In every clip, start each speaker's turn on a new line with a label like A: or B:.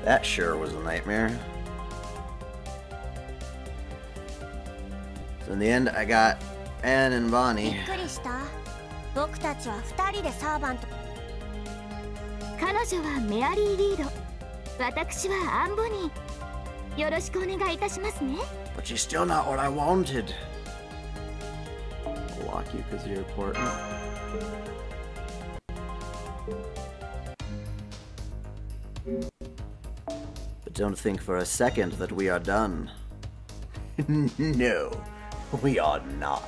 A: That sure was a nightmare. So in the end, I got Anne and Bonnie.
B: 僕たちは2人でサーバント。
C: 彼女はメアリー・リード、私はアンボニー。よろしくお願いいたしますね。
A: But she's still not what I wanted. I'll lock you because you're important. But don't think for a second that we are done. No, we are not.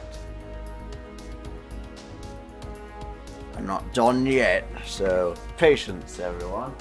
A: I'm not done yet, so patience, everyone.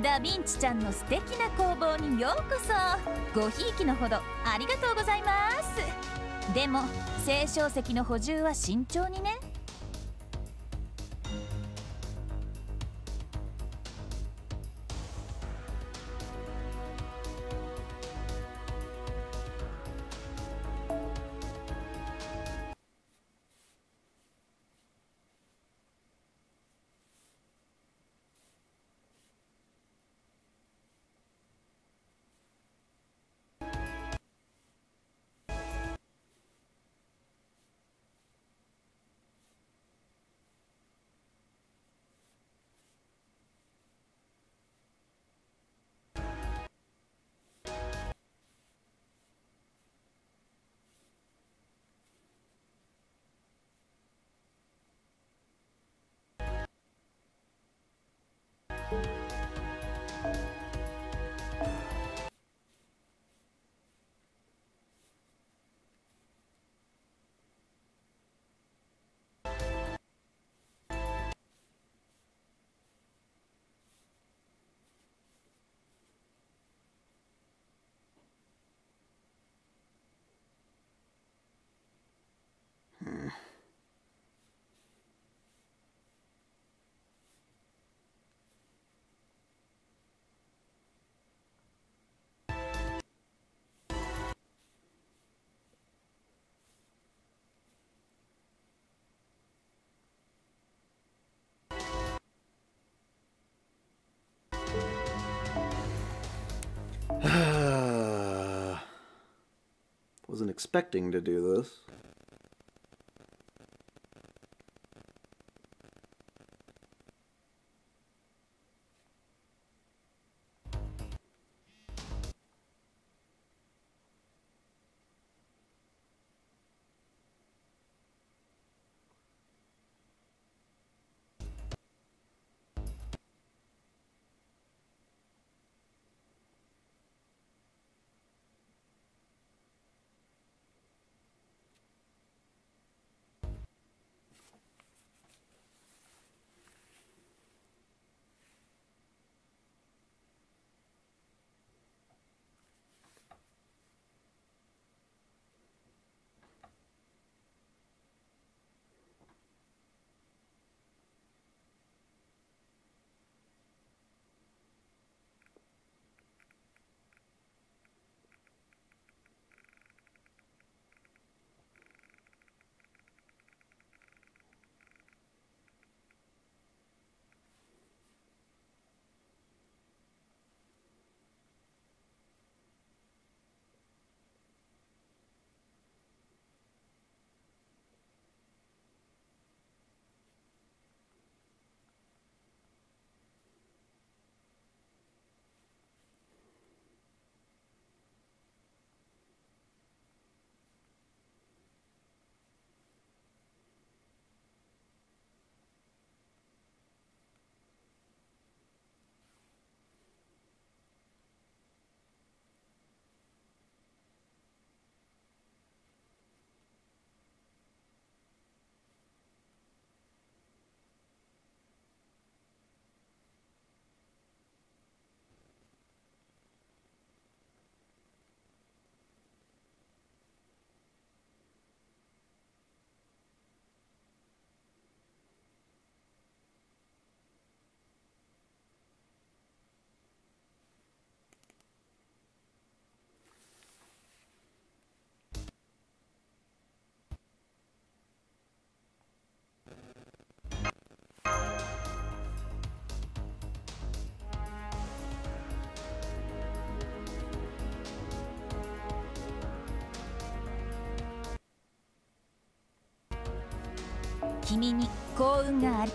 D: ダヴィンチちゃんの素敵な工房にようこそ。ごひいきのほどありがとうございます。でも青少石の補充は慎重にね。
A: Wasn't expecting to do this.
D: 君に幸運がある。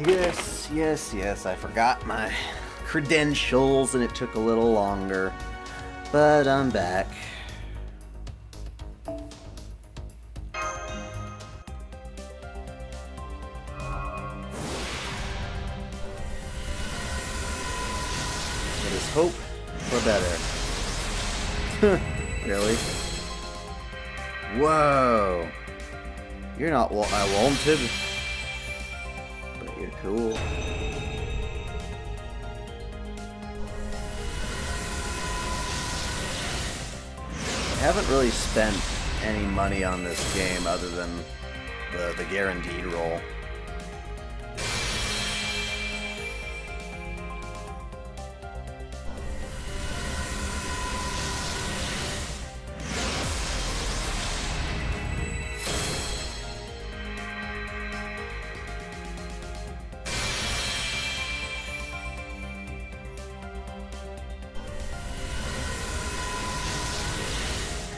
A: Yes, yes, yes, I forgot my credentials and it took a little longer, but I'm back. Let us hope for better. Really? Whoa! You're not what I wanted. You're cool. I haven't really spent any money on this game other than the guaranteed roll.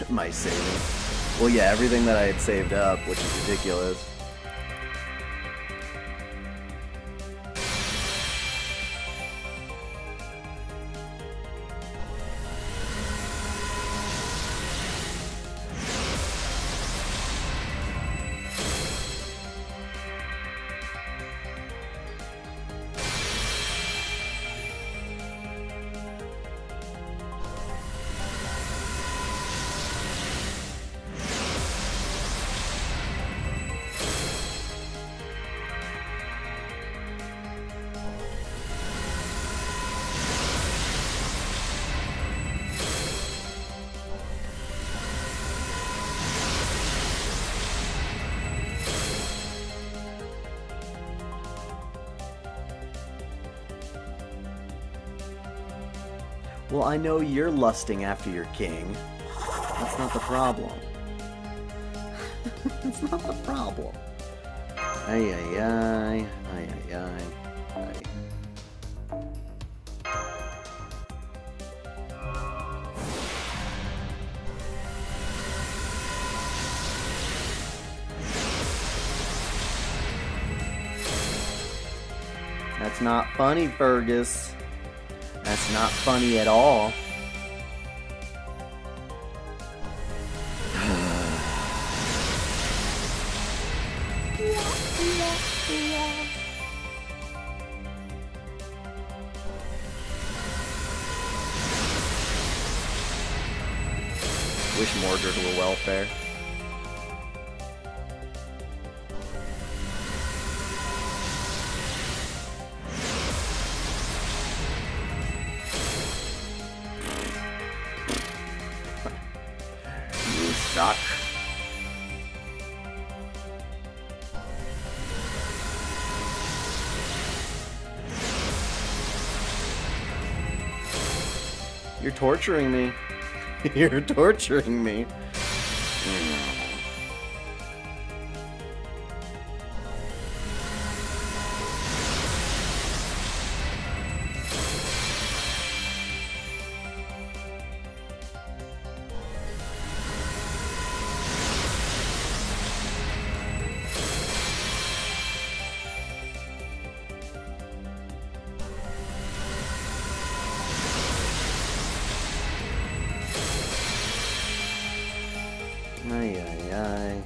A: My saving. Well, yeah, everything that I had saved up, which is ridiculous. Well, I know you're lusting after your king. That's not the problem. That's not the problem. Ay, ay, ay. Ay, ay, ay. Ay. That's not funny, Fergus. That's not funny at all. Wish Mordred were welfare. You suck. You're torturing me. You're torturing me. Ay, ay, ay.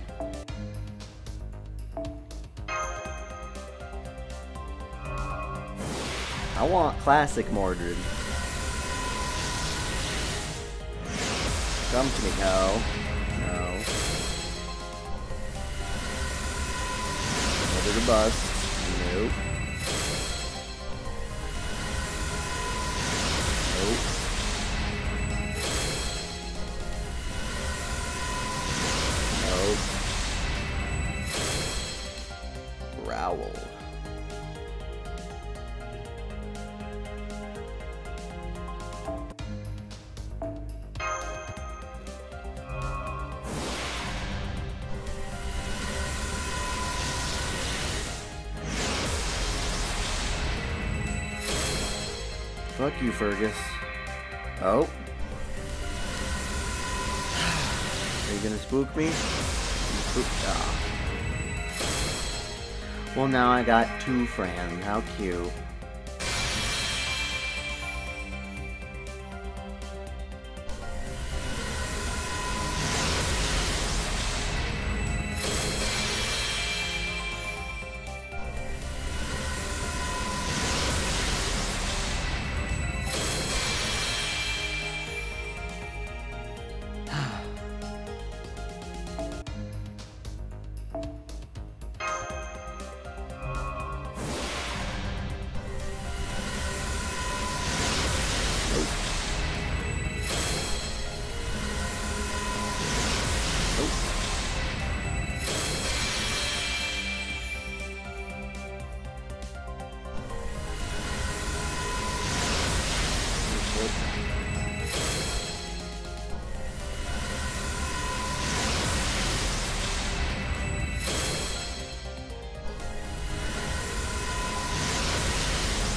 A: I want classic Mordred. Come to me. No. No. Another to bust. Nope. Nope. Growl. Fuck you, Fergus. Oh. Are you gonna spook me? Ah. Well, now I got 2 friends. How cute.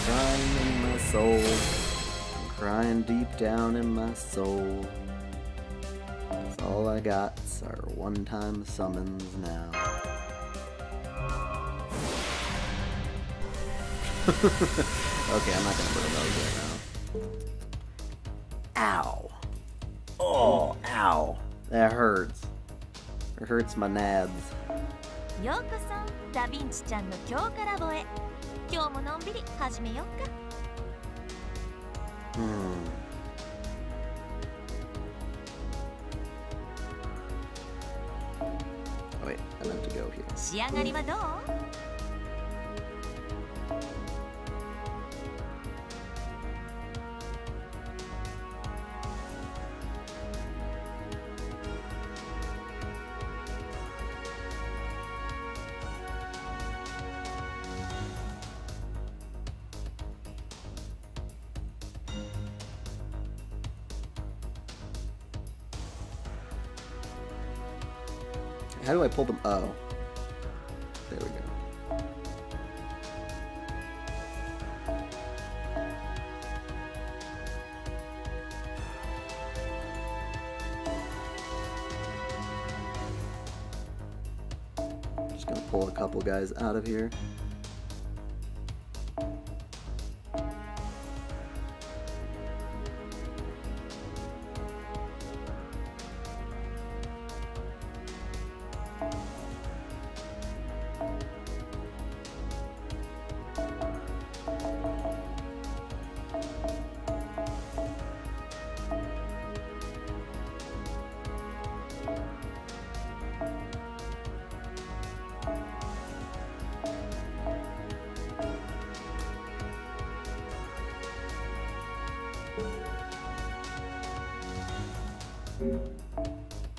A: Crying in my soul. I'm crying deep down in my soul. That's all I got are one-time summons now. Okay, I'm not gonna burn those right now. Ow! Oh, ow! That hurts. It hurts my nads.
D: ようこそダヴィンチちゃんの今日からボへ。今日ものんびり始めよっか。
A: Oh wait, I meant to go here.
D: 仕上がりはどう？
A: How do I pull them? Oh. There we go. Just gonna pull a couple guys out of here.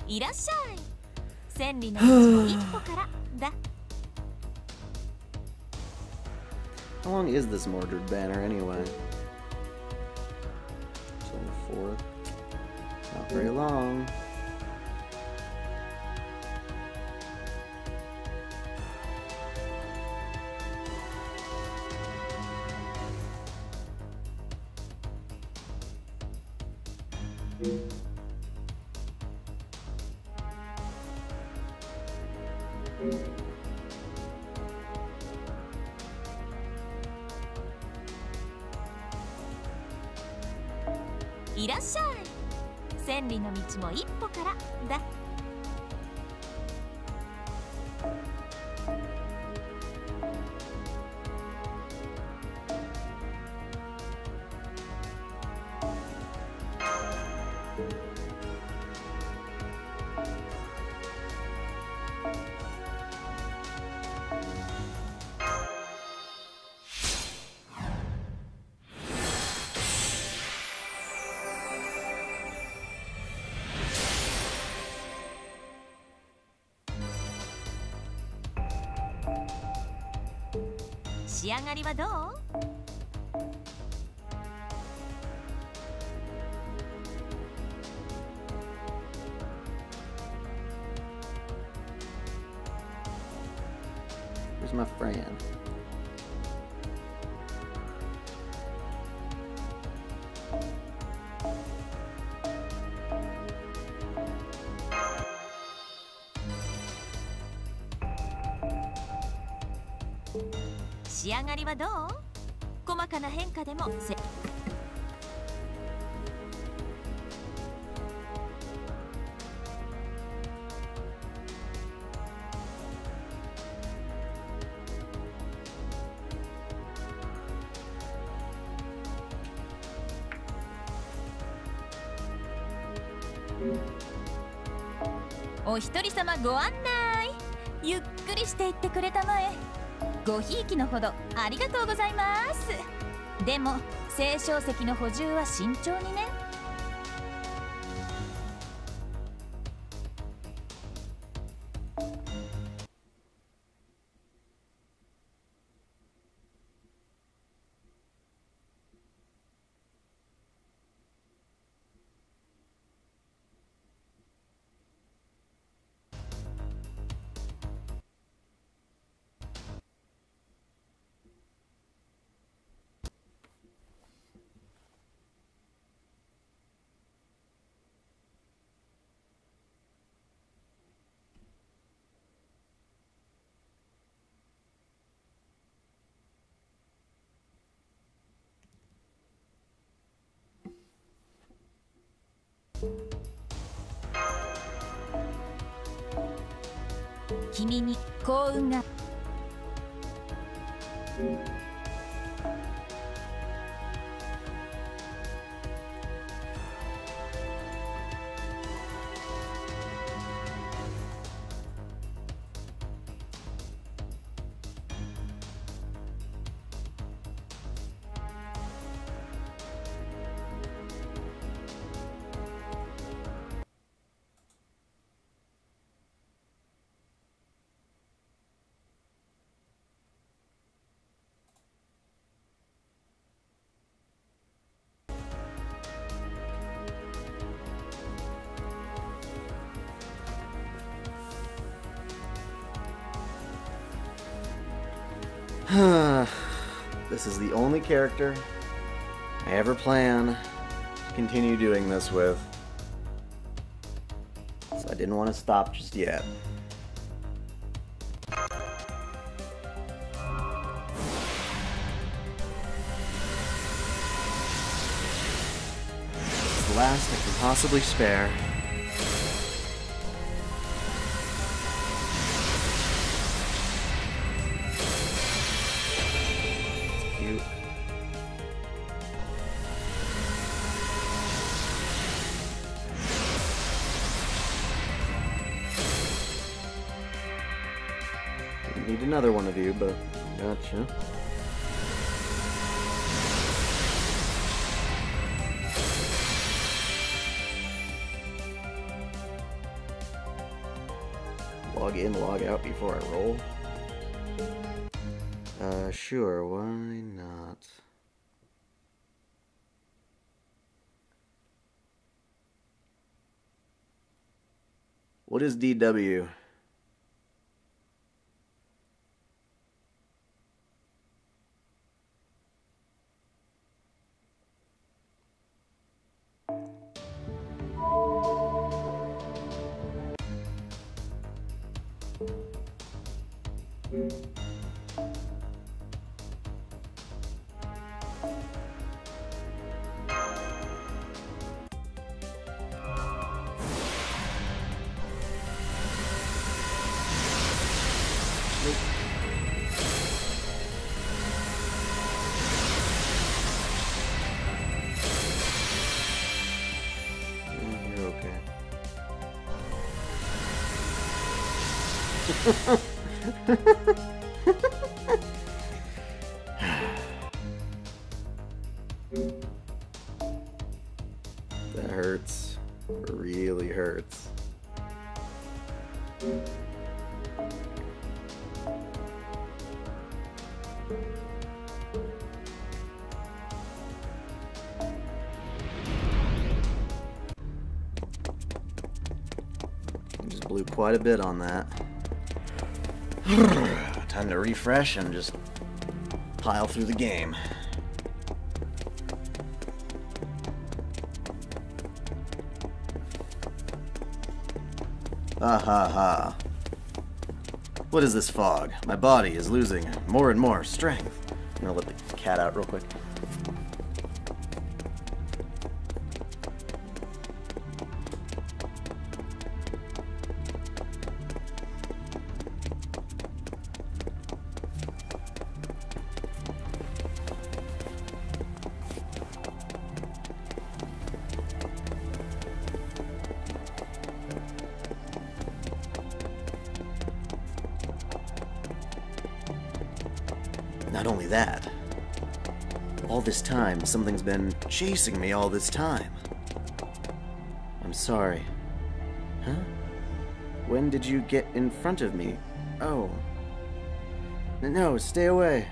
D: いらっしゃい。千里の道も一歩からだ。
A: How long is this Mordred banner anyway? It's only 4th. Not very long.
D: いらっしゃい。千里の道も一歩からだ。仕上がりはどう？
A: Where's my friend?
D: 仕上がりはどう？細かな変化でもお一人様ご案内。ゆっくりしていってくれたまえ。ごひいきのほどありがとうございます。でも青少石の補充は慎重にね。君に幸運が。
A: This is the only character I ever plan to continue doing this with, so I didn't want to stop just yet. It's the last I can possibly spare. Need another one of you, but gotcha. Log in, log out before I roll. Sure, why not? What is DW? You're okay. That hurts. It really hurts. Just blew quite a bit on that. Time to refresh and just pile through the game. Ah ha ha. What is this fog? My body is losing more and more strength. I'm gonna let the cat out real quick. Not only that, all this time, something's been chasing me all this time. I'm sorry. Huh? When did you get in front of me? Oh. No, stay away.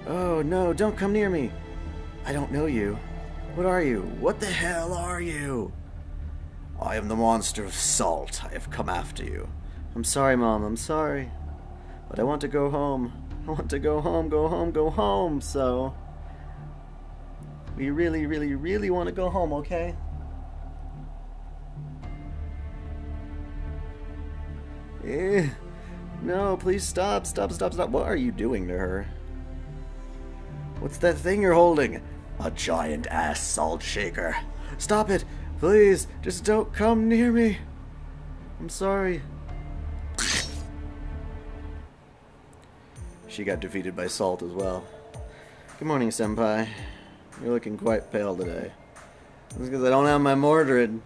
A: Oh, no, don't come near me. I don't know you. What are you? What the hell are you? I am the monster of salt. I have come after you. I'm sorry, Mom, I'm sorry. But I want to go home. I want to go home, go home, go home, so... We really, really, really want to go home, okay? No, please stop, stop, stop, stop. What are you doing to her? What's that thing you're holding? A giant ass salt shaker. Stop it, please. Just don't come near me. I'm sorry. She got defeated by salt as well. Good morning, Senpai. You're looking quite pale today. It's because I don't have my Mordred.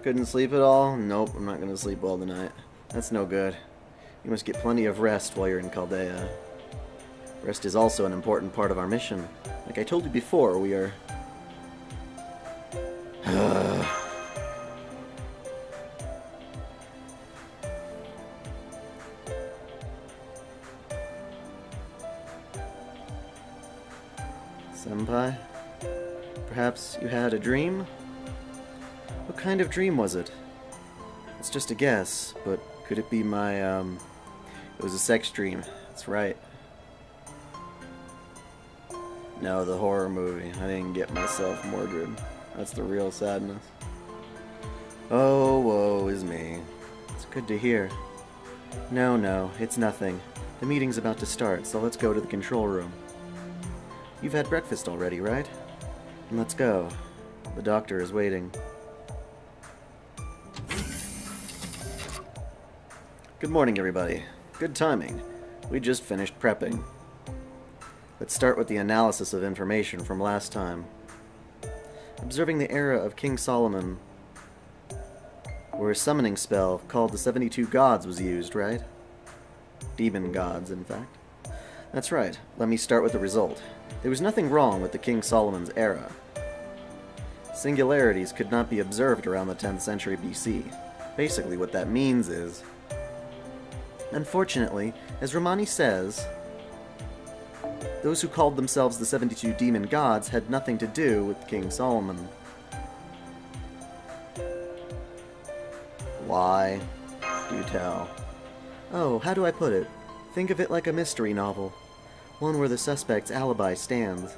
A: Couldn't sleep at all? Nope, I'm not going to sleep all tonight. That's no good. You must get plenty of rest while you're in Chaldea. Rest is also an important part of our mission. Like I told you before, we are... Senpai? Perhaps you had a dream? What kind of dream was it? It's just a guess, but could it be my, It was a sex dream. That's right. No, the horror movie. I didn't get myself Mordred. That's the real sadness. Oh, woe is me. It's good to hear. No, it's nothing. The meeting's about to start, so let's go to the control room. You've had breakfast already, right? And let's go. The doctor is waiting. Good morning, everybody. Good timing. We just finished prepping. Let's start with the analysis of information from last time. Observing the era of King Solomon, where a summoning spell called the 72 Gods was used, right? Demon gods, in fact. That's right. Let me start with the result. There was nothing wrong with the King Solomon's era. Singularities could not be observed around the 10th century BC. Basically what that means is... Unfortunately, as Romani says, those who called themselves the 72 demon gods had nothing to do with King Solomon. Why? Do tell. Oh, how do I put it? Think of it like a mystery novel. One where the suspect's alibi stands.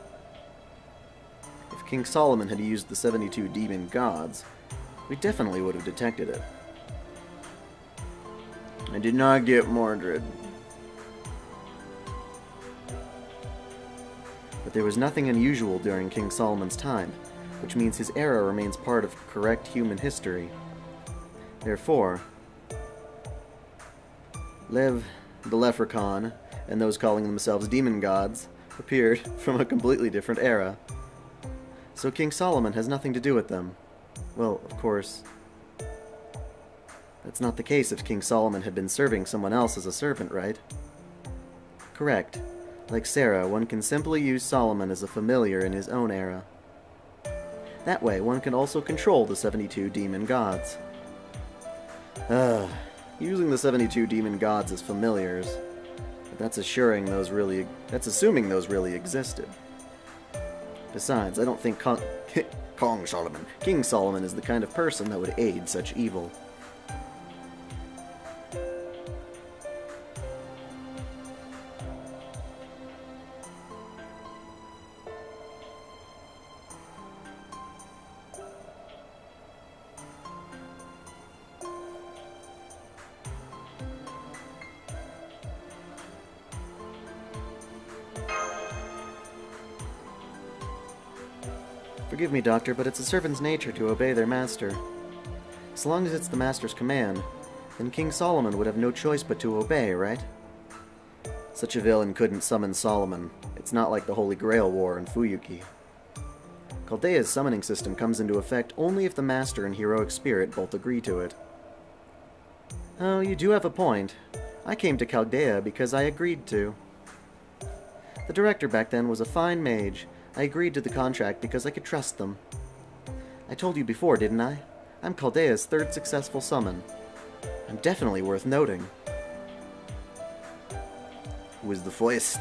A: If King Solomon had used the 72 demon gods, we definitely would have detected it. I did not get Mordred. But there was nothing unusual during King Solomon's time, which means his era remains part of correct human history. Therefore, Lev, the leprechaun, and those calling themselves demon gods appeared from a completely different era. So King Solomon has nothing to do with them. Well, of course, that's not the case if King Solomon had been serving someone else as a servant, right? Correct. Like Sarah, one can simply use Solomon as a familiar in his own era. That way, one can also control the 72 demon gods. Using the 72 demon gods as familiars, but that's assuming those really existed. Besides, I don't think King Solomon is the kind of person that would aid such evil. Forgive me, Doctor, but it's a servant's nature to obey their master. As long as it's the master's command, then King Solomon would have no choice but to obey, right? Such a villain couldn't summon Solomon. It's not like the Holy Grail War in Fuyuki. Chaldea's summoning system comes into effect only if the master and heroic spirit both agree to it. Oh, you do have a point. I came to Chaldea because I agreed to. The director back then was a fine mage. I agreed to the contract because I could trust them. I told you before, didn't I? I'm Chaldea's third successful summon. I'm definitely worth noting. Who is the first?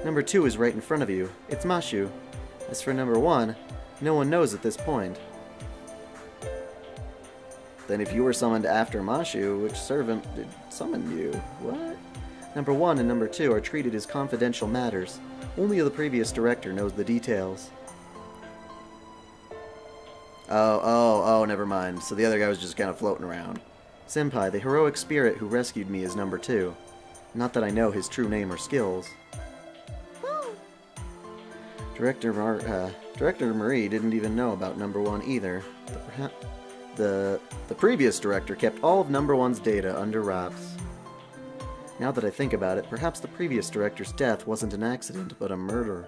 A: Number 2 is right in front of you. It's Mashu. As for number 1, no one knows at this point. Then if you were summoned after Mashu, which servant did summon you? What? Number 1 and number 2 are treated as confidential matters. Only the previous director knows the details. Oh, never mind. So the other guy was just kind of floating around. Senpai, the heroic spirit who rescued me is number 2. Not that I know his true name or skills. Director Marie didn't even know about number 1 either. The previous director kept all of number 1's data under wraps. Now that I think about it, perhaps the previous director's death wasn't an accident, but a murder.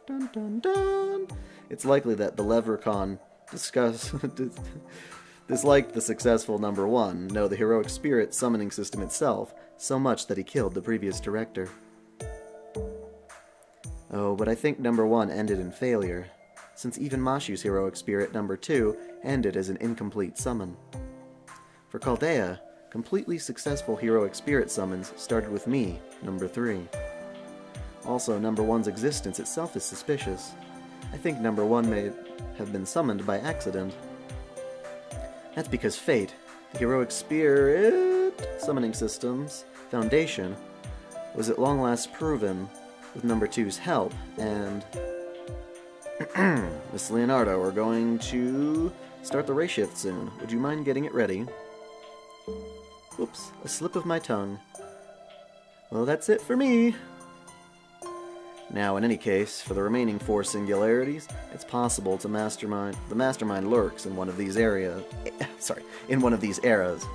A: Dun dun dun! It's likely that the Leprechaun disliked the successful number 1, no, the heroic spirit summoning system itself, so much that he killed the previous director. Oh, but I think number 1 ended in failure, since even Mashu's heroic spirit number 2 ended as an incomplete summon. For Chaldea, completely successful heroic spirit summons started with me, number 3. Also, number 1's existence itself is suspicious. I think number 1 may have been summoned by accident. That's because fate, the heroic spirit summoning system's foundation, was at long last proven with number 2's help, and Miss Leonardo, we're going to start the race shift soon. Would you mind getting it ready? Whoops, a slip of my tongue. Well, that's it for me. Now, in any case, for the remaining 4 singularities, it's possible to mastermind. The mastermind lurks in one of these areas. In one of these eras.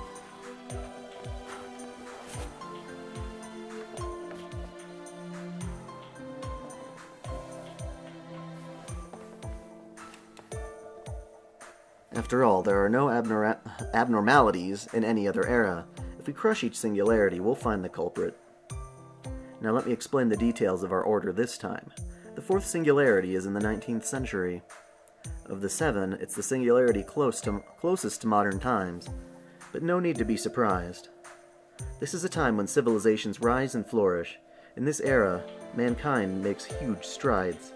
A: After all, there are no abnormalities in any other era. If we crush each singularity, we'll find the culprit. Now let me explain the details of our order this time. The 4th singularity is in the 19th century. Of the 7, it's the singularity closest to modern times, but no need to be surprised. This is a time when civilizations rise and flourish. In this era, mankind makes huge strides.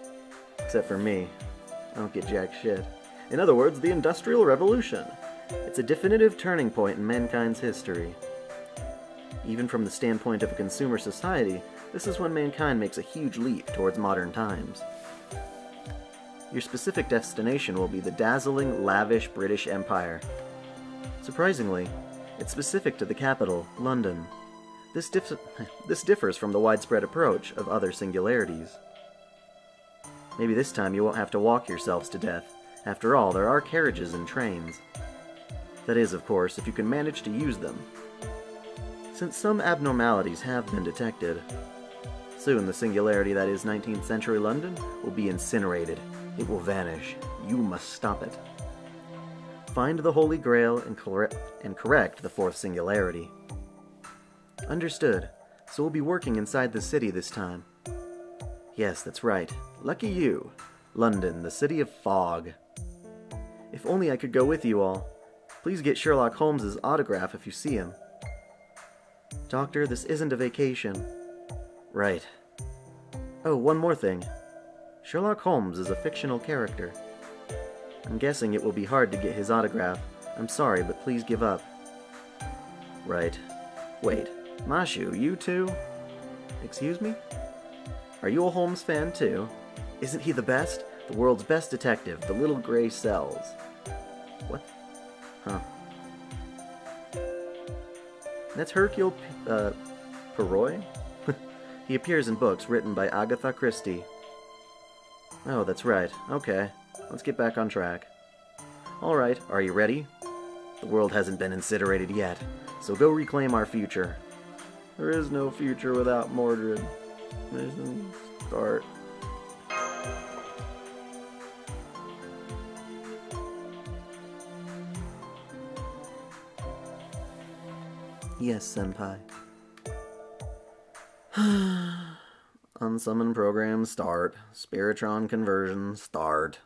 A: Except for me. I don't get jack shit. In other words, the Industrial Revolution. It's a definitive turning point in mankind's history. Even from the standpoint of a consumer society, this is when mankind makes a huge leap towards modern times. Your specific destination will be the dazzling, lavish British Empire. Surprisingly, it's specific to the capital, London. This differs from the widespread approach of other singularities. Maybe this time you won't have to walk yourselves to death. After all, there are carriages and trains. That is, of course, if you can manage to use them. Since some abnormalities have been detected, soon the singularity that is 19th century London will be incinerated. It will vanish. You must stop it. Find the Holy Grail and correct the 4th singularity. Understood. So we'll be working inside the city this time. Yes, that's right. Lucky you. London, the city of fog. If only I could go with you all. Please get Sherlock Holmes's autograph if you see him. Doctor, this isn't a vacation. Right. Oh, one more thing. Sherlock Holmes is a fictional character. I'm guessing it will be hard to get his autograph. I'm sorry, but please give up. Right. Wait, Mashu, you too? Excuse me? Are you a Holmes fan too? Isn't he the best? The world's best detective, the little gray cells. What? Huh. That's Hercule Poirot? He appears in books written by Agatha Christie. Oh, that's right. Okay, let's get back on track. Alright, are you ready? The world hasn't been incinerated yet, so go reclaim our future. There is no future without Mordred. Mission start. Yes, Senpai. Unsummon program start. Spiritron conversion start.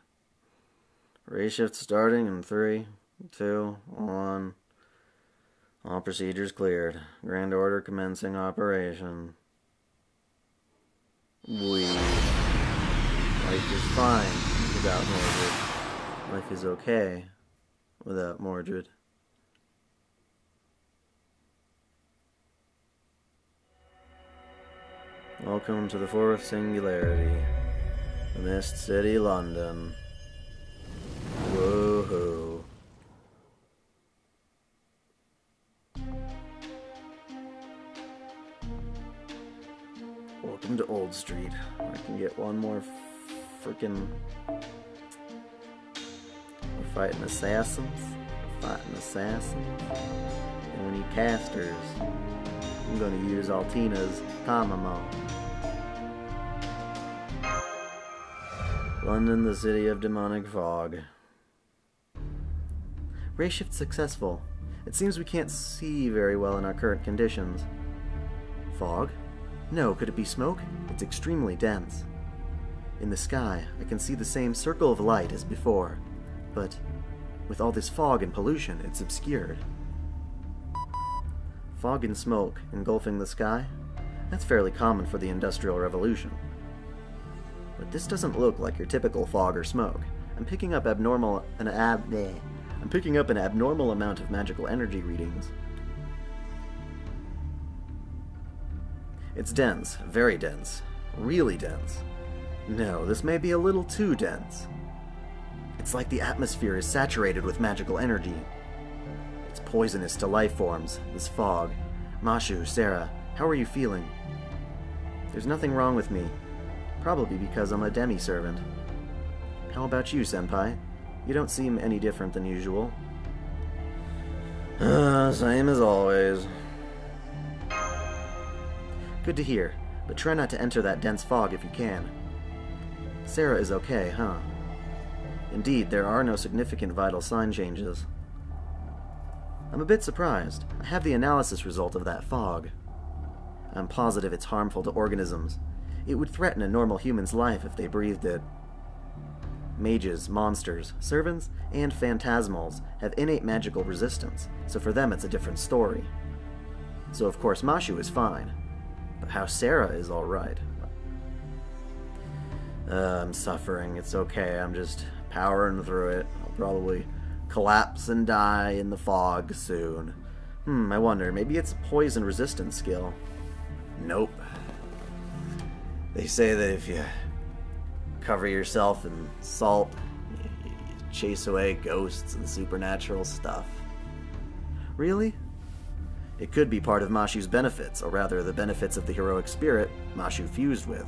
A: Ray shift starting in 3, 2, 1. All procedures cleared. Grand order commencing operation. Life is fine without Mordred. Life is okay without Mordred. Welcome to the fourth singularity. The Mist City, London. Woohoo. Welcome to Old Street. I can get one more freaking... We're fighting assassins. And we need casters. I'm going to use Altina's Tamamo. London, the city of demonic fog. Ray shift successful. It seems we can't see very well in our current conditions. Fog? No, could it be smoke? It's extremely dense. In the sky, I can see the same circle of light as before, but with all this fog and pollution, it's obscured. Fog and smoke engulfing the sky? That's fairly common for the Industrial Revolution. But this doesn't look like your typical fog or smoke. I'm picking up an abnormal amount of magical energy readings. It's dense, very dense, really dense. No, this may be a little too dense. It's like the atmosphere is saturated with magical energy. It's poisonous to life forms, this fog. Mashu, Sarah, how are you feeling? There's nothing wrong with me. Probably because I'm a demi-servant. How about you, Senpai? You don't seem any different than usual. Same as always. Good to hear, but try not to enter that dense fog if you can. Sarah is okay, huh? Indeed, there are no significant vital sign changes. I'm a bit surprised. I have the analysis result of that fog. I'm positive it's harmful to organisms. It would threaten a normal human's life if they breathed it. Mages, monsters, servants, and phantasmals have innate magical resistance, so for them it's a different story. So of course Mashu is fine, but how Sarah is alright. I'm suffering, it's okay, I'm just powering through it. I'll probably collapse and die in the fog soon. I wonder, maybe it's a poison resistance skill. Nope. They say that if you cover yourself in salt, you chase away ghosts and supernatural stuff. Really? It could be part of Mashu's benefits, or rather the benefits of the heroic spirit Mashu fused with.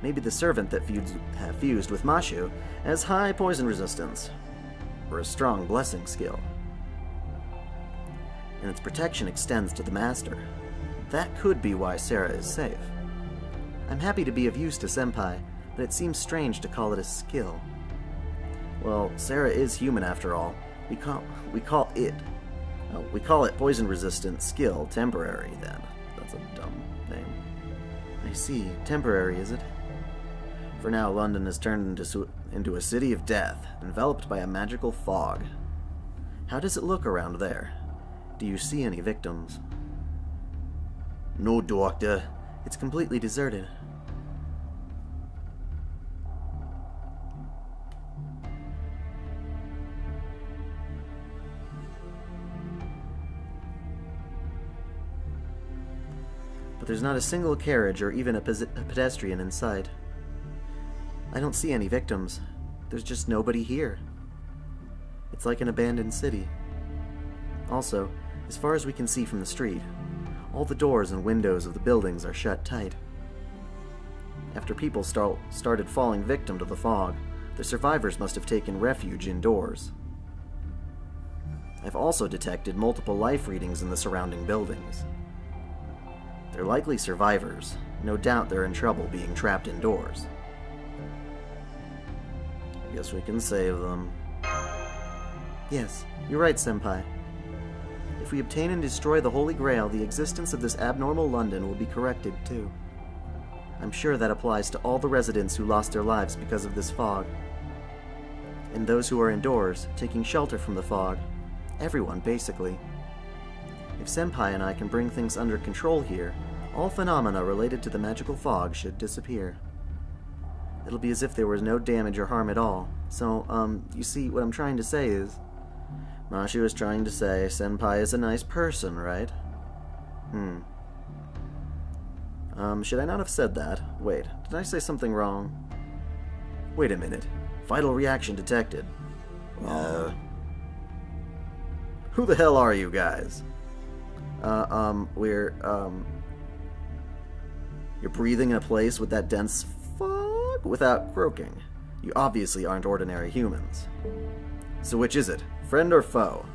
A: Maybe the servant that fused with Mashu has high poison resistance, or a strong blessing skill. And its protection extends to the master. That could be why Sarah is safe. I'm happy to be of use to Senpai, but it seems strange to call it a skill. Well, Sarah is human after all. We call it poison-resistant skill temporary, then. That's a dumb name. I see. Temporary, is it? For now, London has turned into a city of death, enveloped by a magical fog. How does it look around there? Do you see any victims? No, Doctor. It's completely deserted. But there's not a single carriage or even a pedestrian in sight. I don't see any victims. There's just nobody here. It's like an abandoned city. Also, as far as we can see from the street, all the doors and windows of the buildings are shut tight. after people started falling victim to the fog, the survivors must have taken refuge indoors. I've also detected multiple life readings in the surrounding buildings. They're likely survivors. No doubt they're in trouble being trapped indoors. I guess we can save them. Yes, you're right, Senpai. If we obtain and destroy the Holy Grail, the existence of this abnormal London will be corrected, too. I'm sure that applies to all the residents who lost their lives because of this fog. And those who are indoors, taking shelter from the fog. Everyone, basically. If Senpai and I can bring things under control here, all phenomena related to the magical fog should disappear. It'll be as if there was no damage or harm at all. So, you see, what I'm trying to say is... Mashi was trying to say Senpai is a nice person, right? Should I not have said that? Wait, did I say something wrong? Wait a minute. Vital reaction detected. Who the hell are you guys? You're breathing in a place with that dense fog without croaking. You obviously aren't ordinary humans. So which is it? Friend or foe?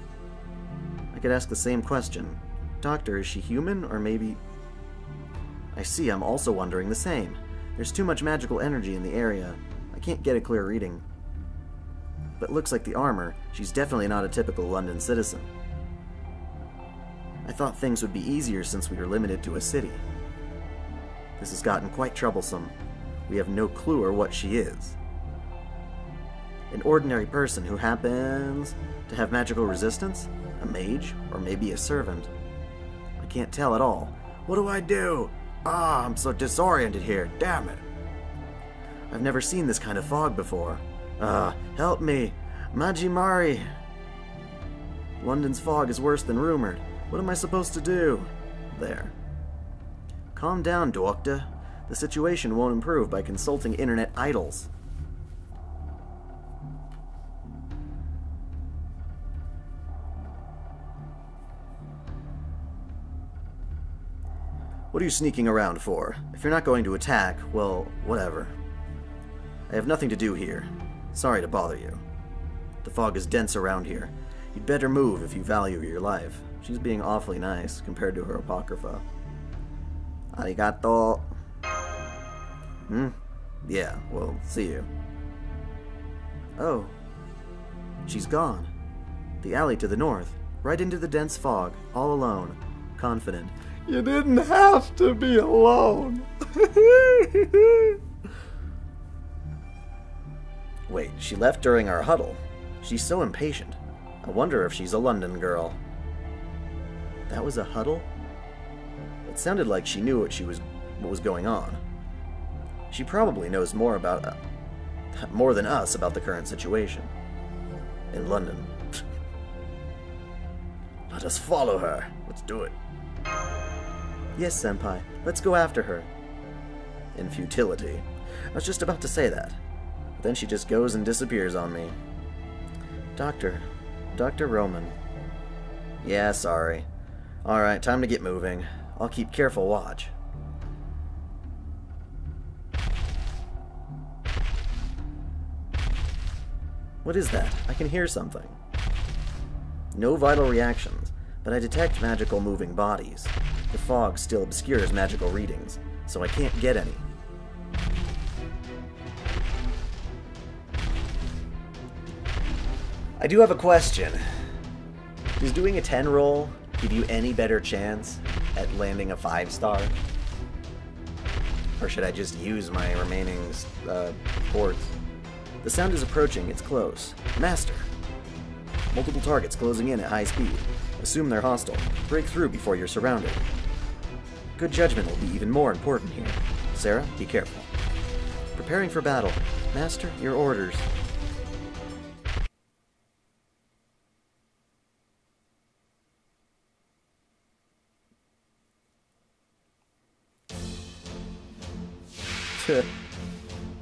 A: I could ask the same question. Doctor, is she human, or maybe... I see, I'm also wondering the same. There's too much magical energy in the area. I can't get a clear reading. But looks like the armor, she's definitely not a typical London citizen. I thought things would be easier since we were limited to a city. This has gotten quite troublesome. We have no clue or what she is. An ordinary person who happens to have magical resistance? A mage? Or maybe a servant? I can't tell at all. What do I do? I'm so disoriented here. Damn it. I've never seen this kind of fog before. Help me. Majimari. London's fog is worse than rumored. What am I supposed to do? There. Calm down, Doctor. The situation won't improve by consulting internet idols. What are you sneaking around for? If you're not going to attack, well, whatever. I have nothing to do here. Sorry to bother you. The fog is dense around here. You'd better move if you value your life. She's being awfully nice compared to her apocrypha. Arigato. Yeah, well, see you. Oh. She's gone. The alley to the north. Right into the dense fog, all alone. Confident. You didn't have to be alone. Wait, she left during our huddle. She's so impatient. I wonder if she's a London girl. That was a huddle? It sounded like she knew what was going on. She probably knows more than us about the current situation. In London. Let us follow her. Let's do it. Yes, Senpai. Let's go after her. In futility. I was just about to say that. But then she just goes and disappears on me. Dr. Roman. Yeah, sorry. Alright, time to get moving. I'll keep careful watch. What is that? I can hear something. No vital reactions, but I detect magical moving bodies. The fog still obscures magical readings, so I can't get any. I do have a question. Does doing a 10 roll give you any better chance at landing a 5-star? Or should I just use my remaining ports? The sound is approaching, it's close. Master! Multiple targets closing in at high speed. Assume they're hostile. Break through before you're surrounded. Good judgment will be even more important here. Sarah, be careful. Preparing for battle. Master, your orders.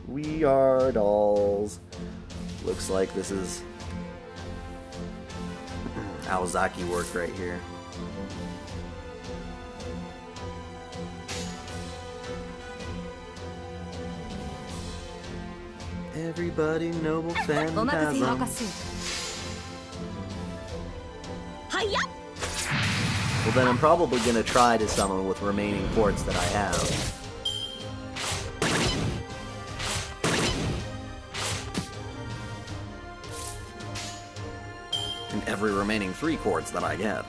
A: We are dolls. Looks like this is Aozaki work right here. Everybody noble phantasm. Well, then I'm probably gonna try to summon with remaining quartz that I have. And every remaining 3 quartz that I get.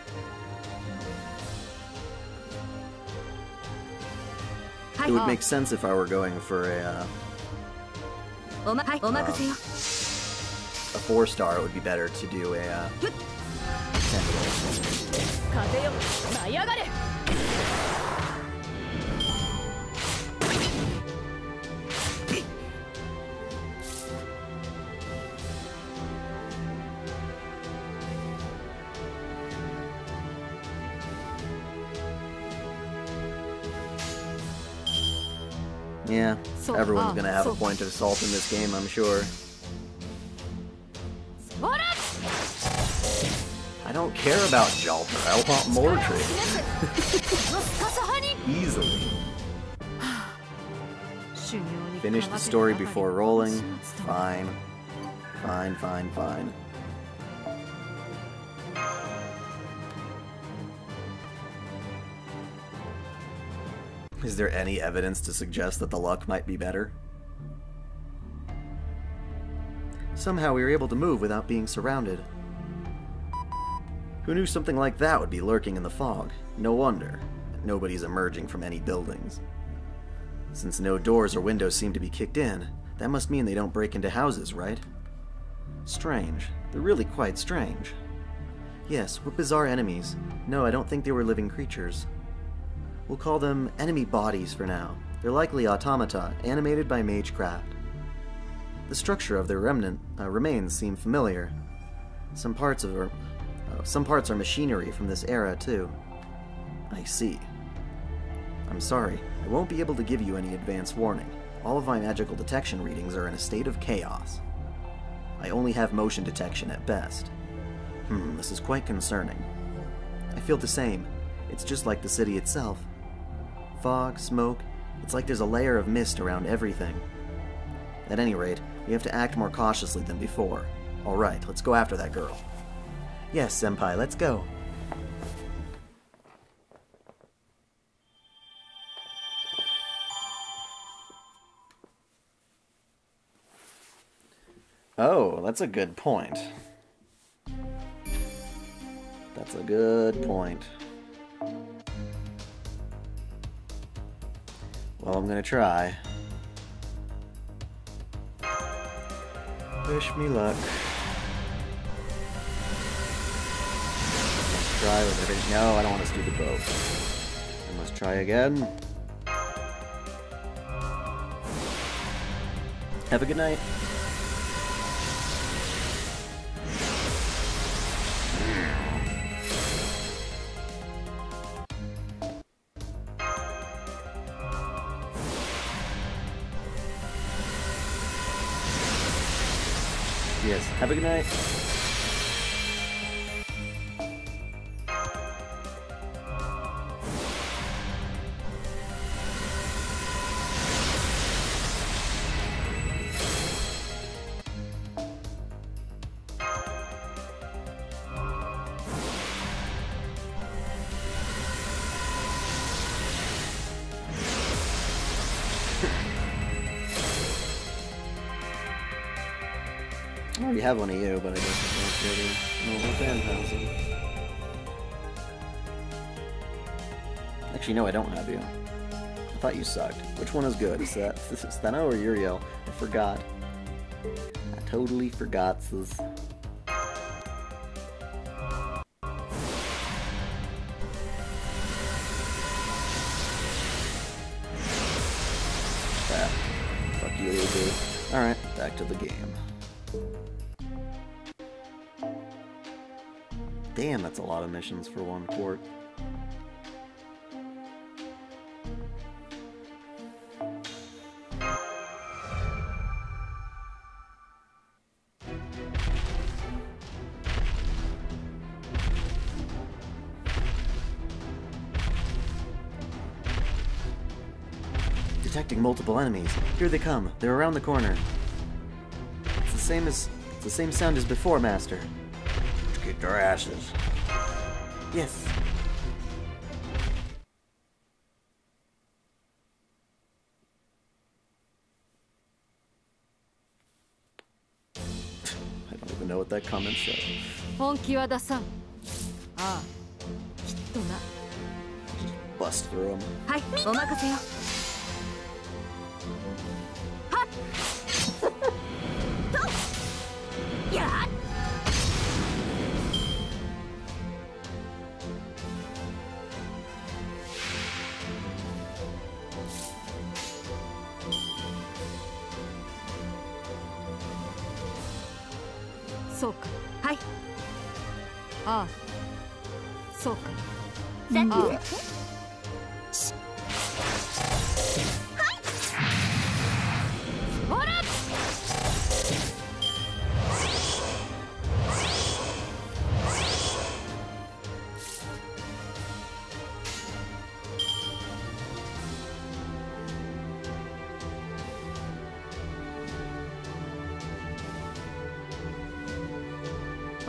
A: It would make sense if I were going for a 4-star. It would be better to do a 10. Yeah, everyone's gonna have a point of salt in this game, I'm sure. I don't care about Jalter, I want Mordred. Easily. Finish the story before rolling. Fine. Fine, fine, fine. Is there any evidence to suggest that the luck might be better? Somehow we were able to move without being surrounded. Who knew something like that would be lurking in the fog? No wonder. Nobody's emerging from any buildings. Since no doors or windows seem to be kicked in, that must mean they don't break into houses, right? Strange. They're really quite strange. Yes, what bizarre enemies. No, I don't think they were living creatures. We'll call them enemy bodies for now. They're likely automata, animated by magecraft. The structure of their remains seem familiar. Some parts are machinery from this era, too. I see. I'm sorry, I won't be able to give you any advance warning. All of my magical detection readings are in a state of chaos. I only have motion detection at best. This is quite concerning. I feel the same. It's just like the city itself. Fog, smoke, it's like there's a layer of mist around everything. At any rate, we have to act more cautiously than before. Alright, let's go after that girl. Yes, Senpai, let's go. Oh, that's a good point. That's a good point. Well, I'm gonna try. Wish me luck. Let's try with everything. No, I don't want to do the boat. I must try again. Have a good night. Yes, have a good night. I already have one of you, but I guess I don't care to phantasm. Actually, no, I don't have you. I thought you sucked. Which one is good? Is that Steno or Uriel? I forgot. I totally forgot. Fuck you, dude. Alright, back to the game. Damn, that's a lot of missions for one port. Detecting multiple enemies. Here they come. They're around the corner. the same sound as before, Master.
E: Get their asses.
A: Yes. I don't even know what that comment said.
F: 本気は出さん。ああ、きっとな。
A: Bust through him.
F: はい、お任せよ。はっ。と。やっ。そうか。はい。ああ。そうか。
C: さて、
F: ほら。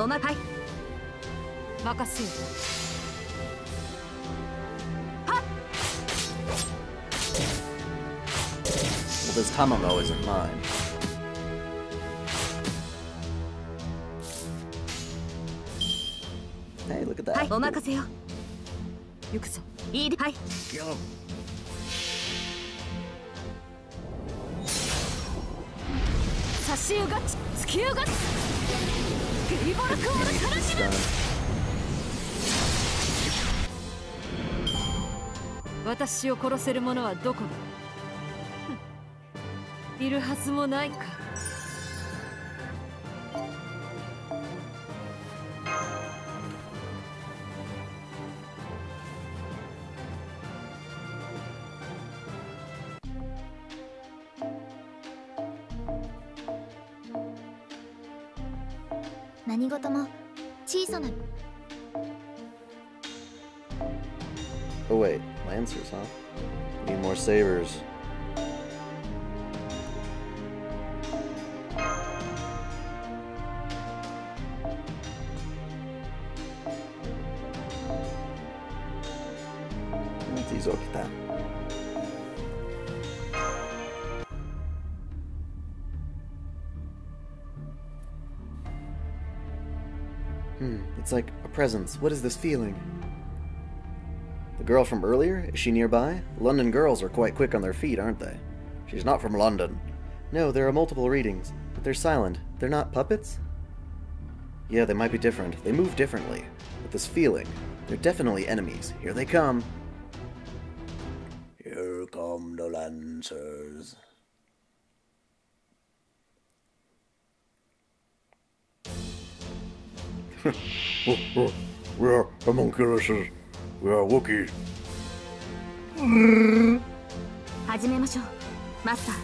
F: おまかい。任せよ。
A: Well, this Tamamo isn't mine. Hey, look at that.
F: はい、お任せよ。行くぞ。いいで。はい。
E: Kill him.
F: 差しうがち、突きうがち。ゲリボルクオルからしむ。 私を殺せる者はどこだ。いるはずもないか。
B: 何事も小さな
A: Oh wait, Lancers, huh? Need more sabers. It's like a presence. What is this feeling? The girl from earlier? Is she nearby? London girls are quite quick on their feet, aren't they?
E: She's not from London.
A: No, there are multiple readings, but they're silent. They're not puppets? Yeah, they might be different. They move differently. But this feeling, they're definitely enemies. Here they come.
E: Here come the Lancers. We are homunculuses. We are Wookiee.
F: 始めましょう、マスター。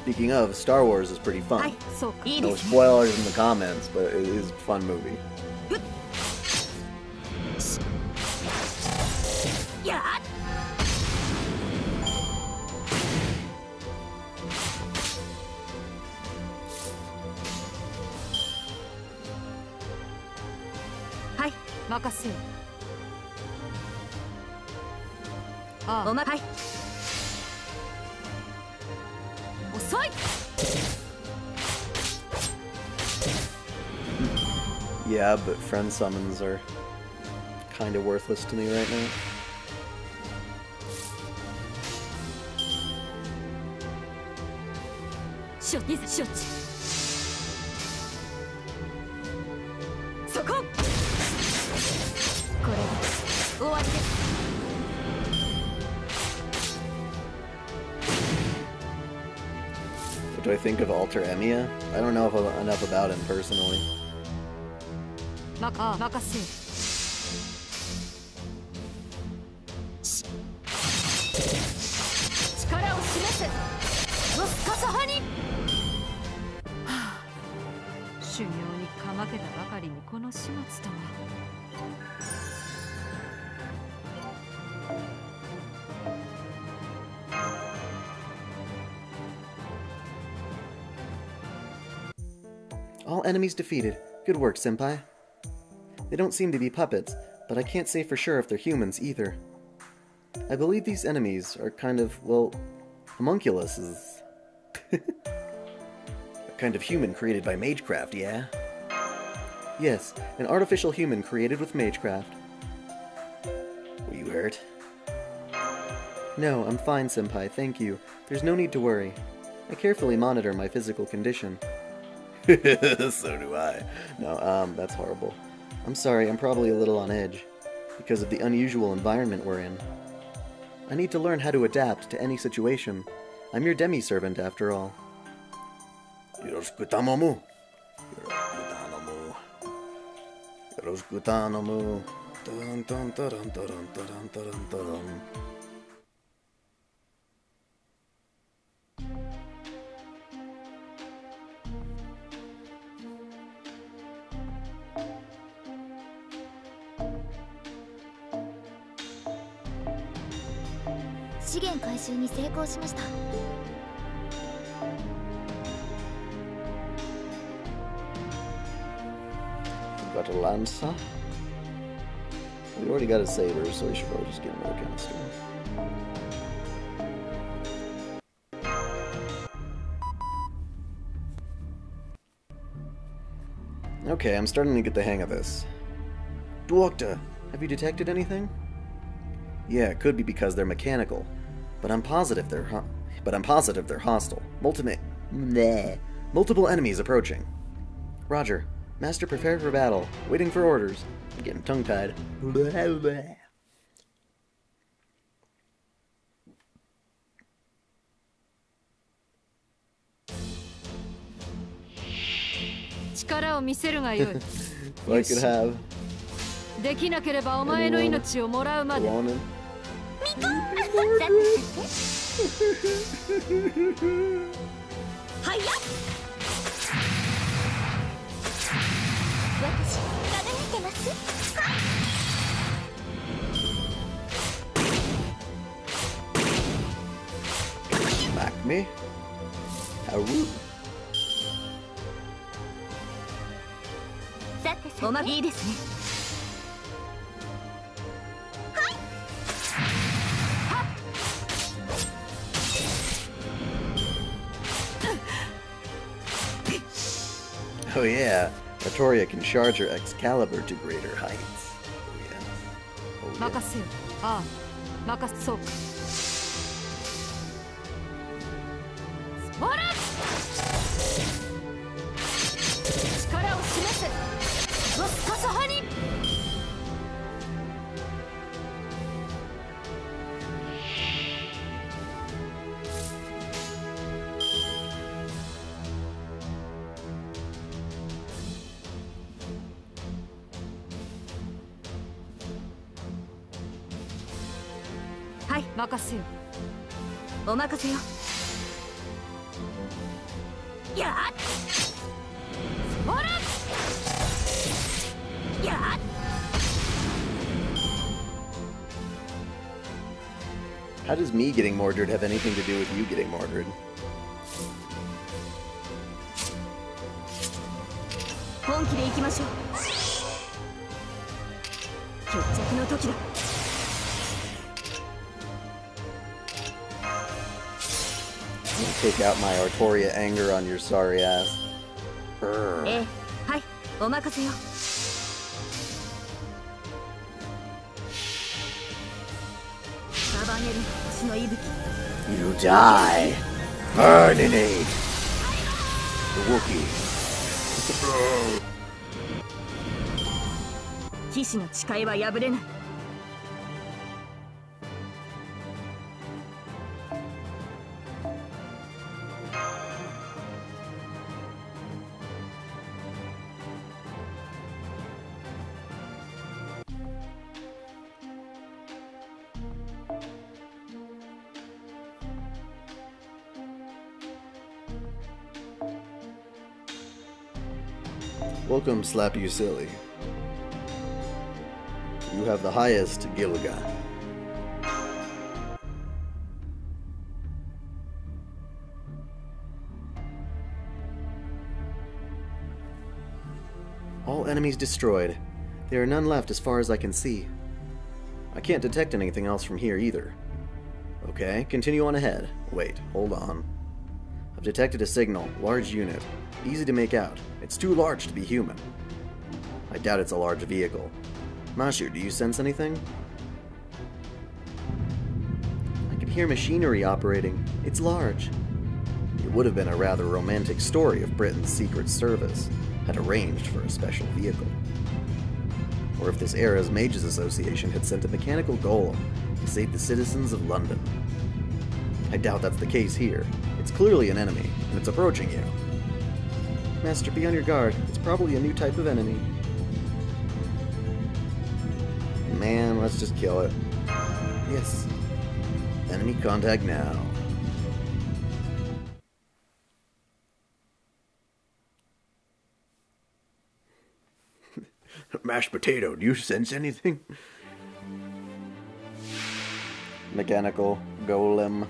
A: Speaking of, Star Wars is pretty
F: はい
A: fun.
F: そうか。いい
A: No
F: です。
A: spoilers in the comments, but it is a fun movie.
F: やっ。はい、任せよ。ああ、おまはい。遅い。
A: Yeah, but friend summons are kind of worthless to me right now.
F: しょいざしょっち。そこ。これで終わりです。
A: What do I think of Alter Emiya? I don't know enough about him personally.
F: 任せよ。力を示せ。ロスカサハに。はあ、修行にかまけたばかりにこの始末とは。
A: All enemies defeated. Good work, Senpai. They don't seem to be puppets, but I can't say for sure if they're humans either. I believe these enemies are kind of, well, homunculuses. A kind of human created by Magecraft, yeah? Yes, an artificial human created with Magecraft.
E: Were you hurt?
A: No, I'm fine, Senpai, thank you. There's no need to worry. I carefully monitor my physical condition.
E: So do I.
A: No, that's horrible. I'm sorry, I'm probably a little on edge, because of the unusual environment we're in. I need to learn how to adapt to any situation. I'm your demi-servant, after all.
E: Yoroshiku tanomu. Yoroshiku tanomu. Dun dun dun dun dun dun dun dun.
C: 資源回収に成功しました。
A: Got a lancer. We already got a saber, so we should probably just get another canister. Okay, I'm starting to get the hang of this. Doctor, have you detected anything? Yeah, it could be because they're mechanical, but I'm positive they're hostile. Multiple enemies approaching. Roger. Master, prepare for battle. Waiting for orders. I'm getting tongue-tied.
F: If
A: I could have.
F: できなければお前の命をもらうまで。
A: Wanted.
B: はいや。私輝いてます。
A: Smack me? How rude.
B: さてさていいですね。
A: Oh yeah, Artoria can charge her Excalibur to greater heights. Oh yeah. Oh, yeah.
F: 任せよ。ああ、任せそうか。ほら！力を示せ。ロスカサハニ。 はい、任せよ。お任せよ。やっ。ほら。やっ。
A: How does me getting Mordred have anything to do with you getting Mordred?
B: 本気で行きましょう。決着の時だ。
A: Take out my Artoria anger on your sorry ass.
B: ええ、はい、お任せよ。 束ねる星の息吹。
E: You die! Burninate! The Wookiee.
B: 騎士の誓いは破れない。
A: Welcome, Slap You Silly. You have the highest Gilligan. All enemies destroyed. There are none left as far as I can see. I can't detect anything else from here either. Okay, continue on ahead. Wait, hold on. I've detected a signal. Large unit. Easy to make out. It's too large to be human. I doubt it's a large vehicle. Mashu, do you sense anything? I can hear machinery operating. It's large. It would have been a rather romantic story if Britain's Secret Service had arranged for a special vehicle. Or if this era's Mages Association had sent a mechanical golem to save the citizens of London. I doubt that's the case here. It's clearly an enemy, and it's approaching you. Master, be on your guard. It's probably a new type of enemy. Man, let's just kill it. Yes. Enemy contact now. Mashed potato, do you sense anything? Mechanical golem.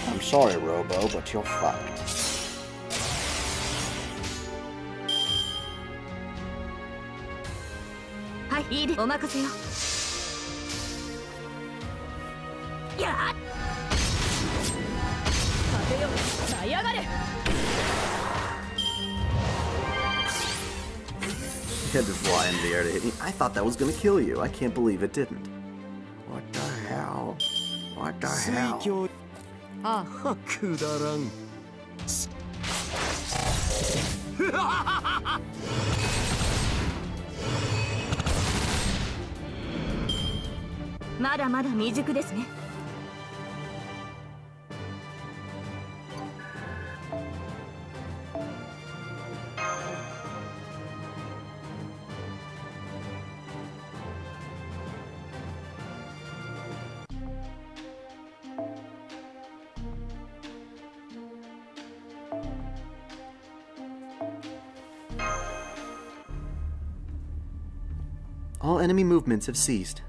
A: I'm sorry, Robo, but you're fucked. He had to fly in the air to hit me. I thought that was gonna kill you. I can't believe it didn't. What the hell? What the hell? All enemy movements have ceased.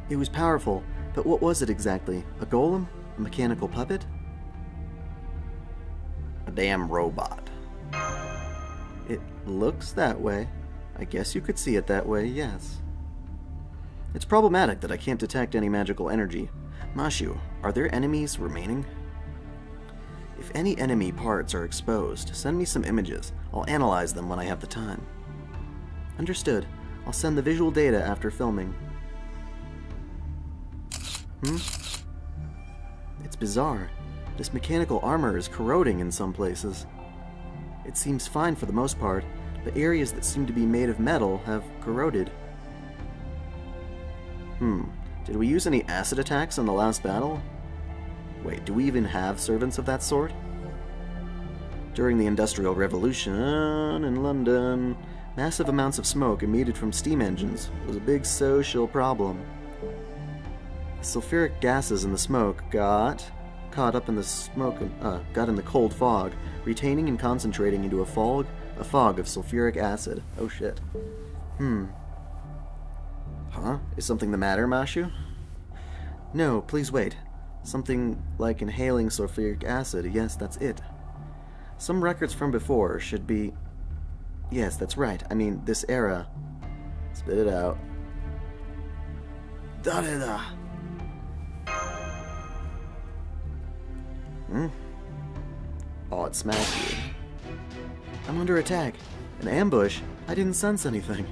A: It was powerful, but what was it exactly? A golem? A mechanical puppet? A damn robot. It looks that way. I guess you could see it that way, yes. It's problematic that I can't detect any magical energy. Mashu, are there enemies remaining? If any enemy parts are exposed, send me some images. I'll analyze them when I have the time. Understood. I'll send the visual data after filming. It's bizarre. This mechanical armor is corroding in some places. It seems fine for the most part, but areas that seem to be made of metal have corroded. Did we use any acid attacks in the last battle? Wait, do we even have servants of that sort? During the Industrial Revolution in London, massive amounts of smoke emitted from steam engines was a big social problem. The sulfuric gases in the smoke got caught up in the smoke and got in the cold fog, retaining and concentrating into a fog of sulfuric acid. Oh shit. Huh? Is something the matter, Mashu? No, please wait. Something like inhaling sulfuric acid. Yes, that's it. Some records from before should be... Yes, that's right. I mean, this era. Spit it out. Da-da-da. Oh, it smacked you. I'm under attack. An ambush? I didn't sense anything.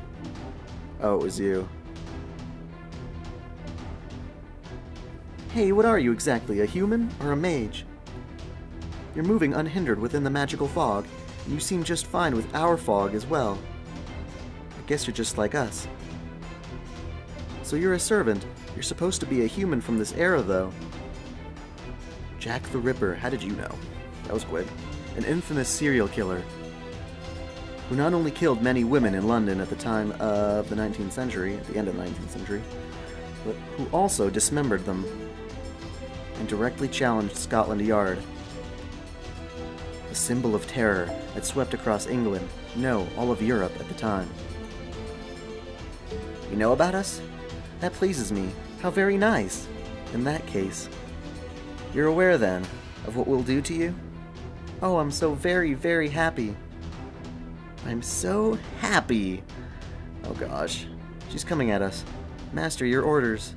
A: Oh, it was you. Hey, what are you exactly? A human or a mage? You're moving unhindered within the magical fog, and you seem just fine with our fog as well. I guess you're just like us. So you're a servant. You're supposed to be a human from this era, though. Jack the Ripper, how did you know? That was quick. An infamous serial killer who not only killed many women in London at the time of the 19th century, at the end of the 19th century, but who also dismembered them and directly challenged Scotland Yard. A symbol of terror that swept across England, no, all of Europe at the time. You know about us? That pleases me. How very nice. In that case, you're aware then of what we'll do to you? Oh, I'm so very, very happy. I'm so happy. Oh gosh. She's coming at us. Master, your orders.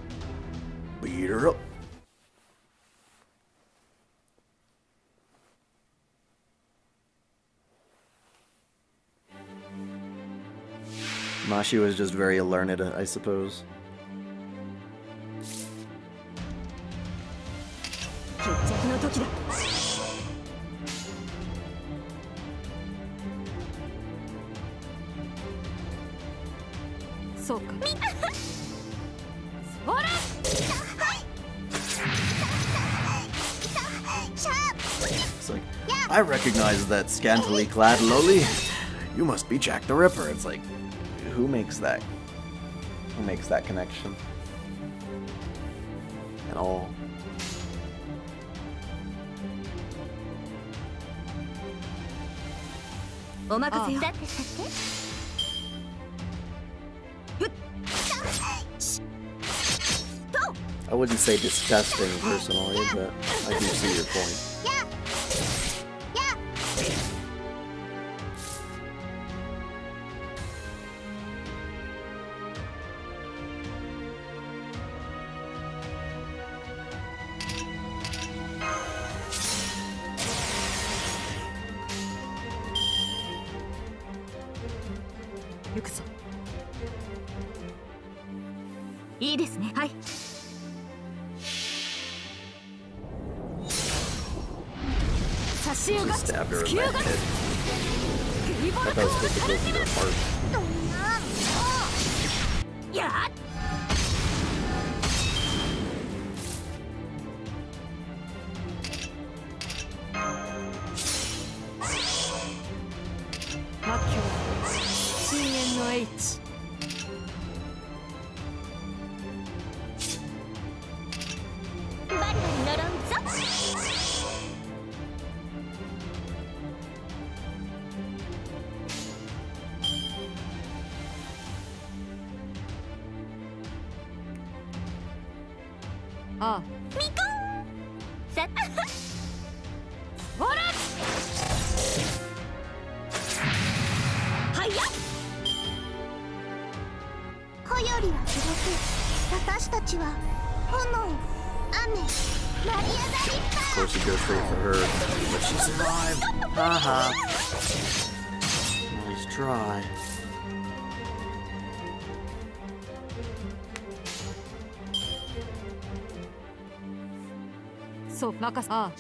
E: Beat her up.
A: Mashi was just very learned, I suppose. It's like, I recognize that scantily clad lowly. You must be Jack the Ripper. It's like, who makes that? Who makes that connection? At all. I wouldn't say disgusting personally, but I do see your point. Just stabbed her in the head. I thought I was supposed to go through her heart. Of course he goes straight for her, but she survived! Haha! Nice try.
F: So, Nakasa.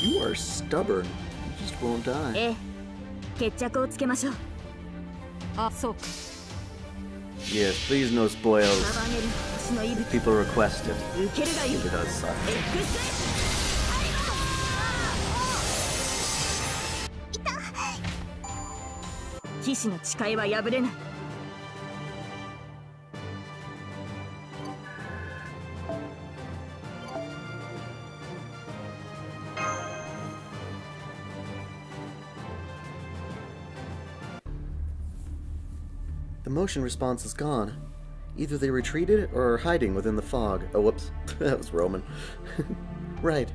A: You are stubborn. You just won't die. Yes, please no spoils. People request it. It does suck. The motion response is gone. Either they retreated or are hiding within the fog. Oh, whoops. That was Roman. Right.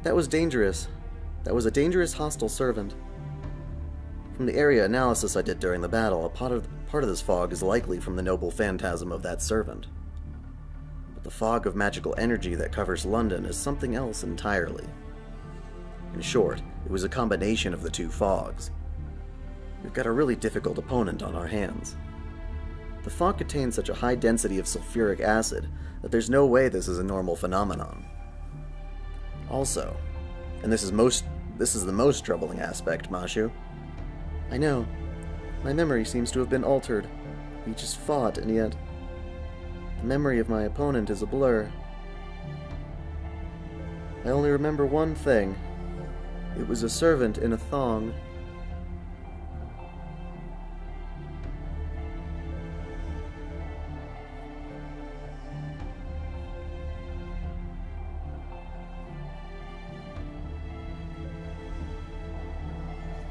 A: That was dangerous. That was a dangerous hostile servant. From the area analysis I did during the battle, a part of this fog is likely from the noble phantasm of that servant. But the fog of magical energy that covers London is something else entirely. In short, it was a combination of the two fogs. We've got a really difficult opponent on our hands. The fog contains such a high density of sulfuric acid that there's no way this is a normal phenomenon. Also, and this is the most troubling aspect, Mashu. I know. My memory seems to have been altered. We just fought, and yet the memory of my opponent is a blur. I only remember one thing. It was a servant in a thong.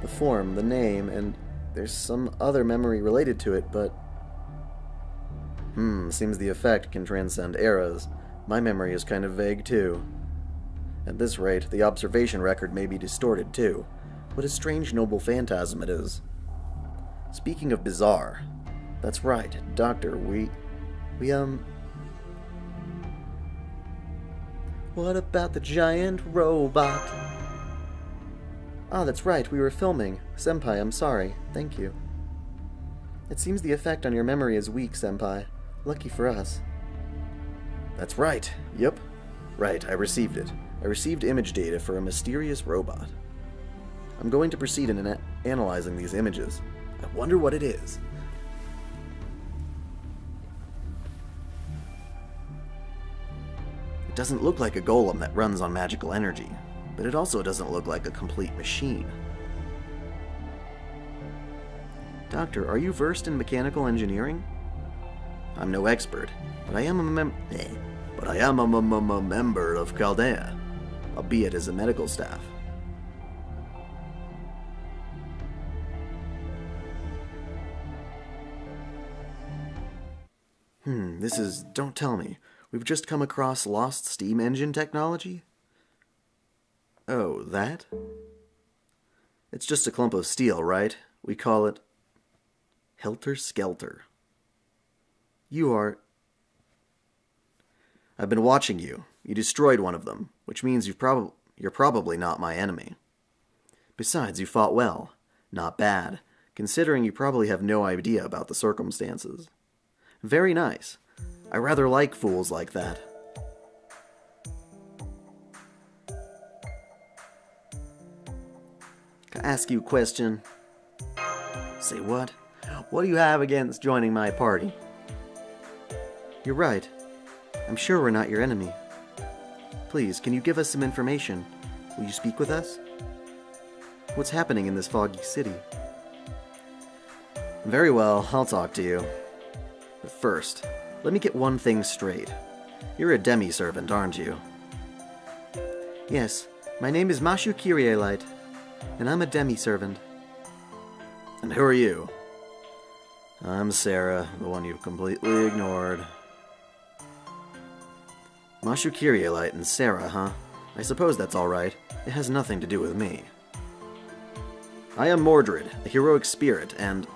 A: The form, the name, and there's some other memory related to it, but... seems the effect can transcend eras. My memory is kind of vague, too. At this rate, the observation record may be distorted, too. What a strange noble phantasm it is. Speaking of bizarre... That's right, Doctor, What about the giant robot? Ah, that's right, we were filming. Senpai, I'm sorry. Thank you. It seems the effect on your memory is weak, Senpai. Lucky for us. That's right. Yep. Right, I received it. I received image data for a mysterious robot. I'm going to proceed in analyzing these images. I wonder what it is. It doesn't look like a golem that runs on magical energy. But it also doesn't look like a complete machine. Doctor, are you versed in mechanical engineering? I'm no expert, but I am a member of Chaldea, albeit as a medical staff. Don't tell me. We've just come across lost steam engine technology? Oh, that? It's just a clump of steel, right? We call it... Helter-skelter. You are... I've been watching you. You destroyed one of them, which means you're probably not my enemy. Besides, you fought well. Not bad, considering you probably have no idea about the circumstances. Very nice. I rather like fools like that. Can I ask you a question? Say what? What do you have against joining my party? You're right. I'm sure we're not your enemy. Please, can you give us some information? Will you speak with us? What's happening in this foggy city? Very well, I'll talk to you. But first, let me get one thing straight. You're a demi-servant, aren't you? Yes, my name is Mashu Kyrielite, and I'm a demi-servant. And who are you? I'm Sarah, the one you've completely ignored. Mashu Kyrielite and Sarah, huh? I suppose that's alright. It has nothing to do with me. I am Mordred, a heroic spirit, and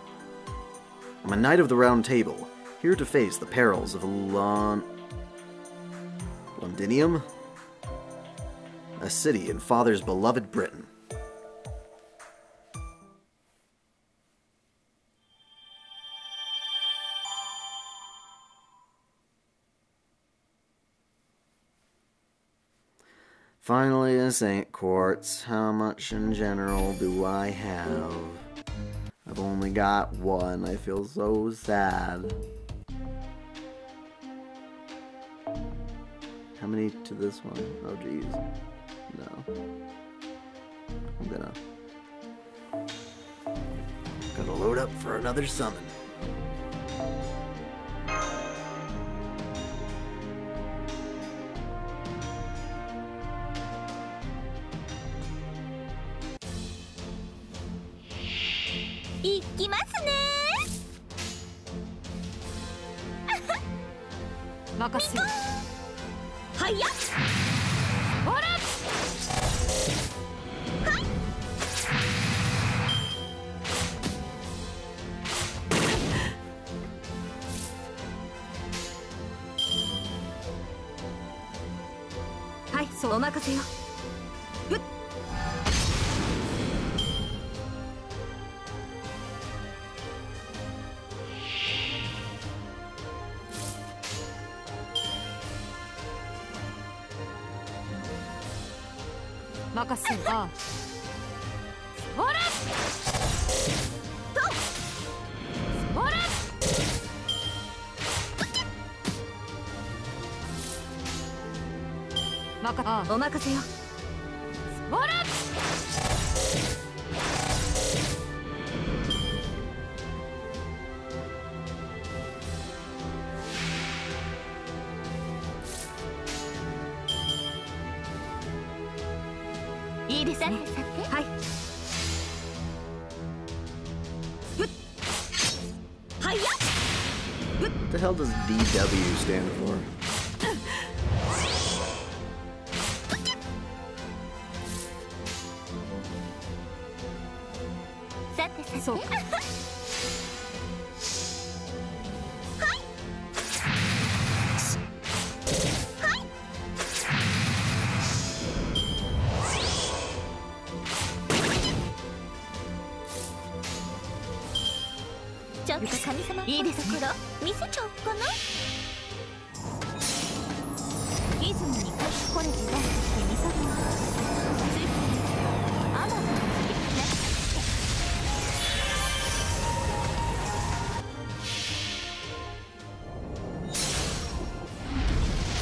A: I'm a knight of the Round Table, here to face the perils of Londinium? A city in Father's beloved Britain. Finally, a St. Quartz. How much in general do I have? I've only got one. I feel so sad. How many to this one? Oh, geez. No. I'm gonna load up for another summon.
F: 任せる。
D: はいや
F: ほらはい、そうお任せよ。ふっ任せばほらほらお任せよ。ほらいいですね。はい。ふっはいや
A: What the hell does DW stand for?
B: さてさて
F: そうか。
B: ちょっと神様っぽいところ見せちゃおっかな。
D: リズムにこれで手みそぎのついてアマゾンの次ね。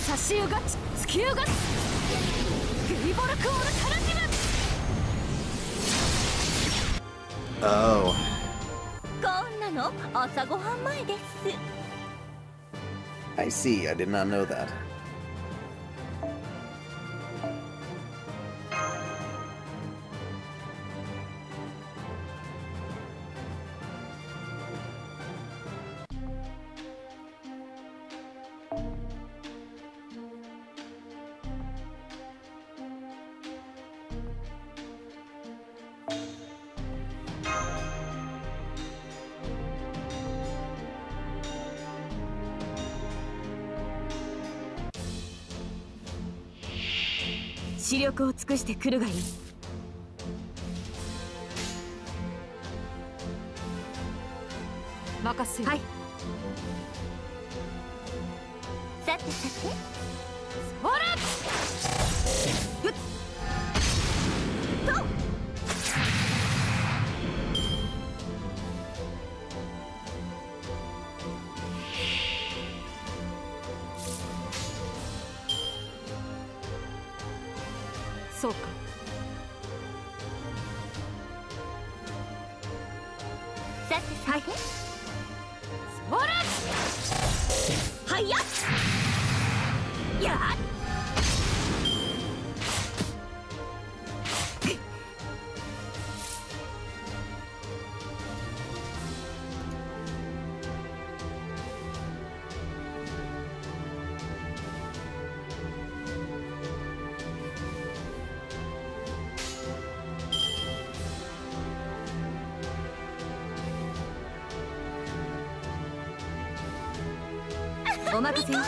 F: 差し湯がち突き湯がちグリボルクオルタラジム。
A: Oh.
D: こんなの朝ごはん前です。
A: I see. I did not know that.
F: 「視力を尽くしてくるがいい。任せよ。はい。
B: さてさて
F: ほらふっとそうか。
B: さてさて
F: ほら
D: はいや
F: やっお任せよ。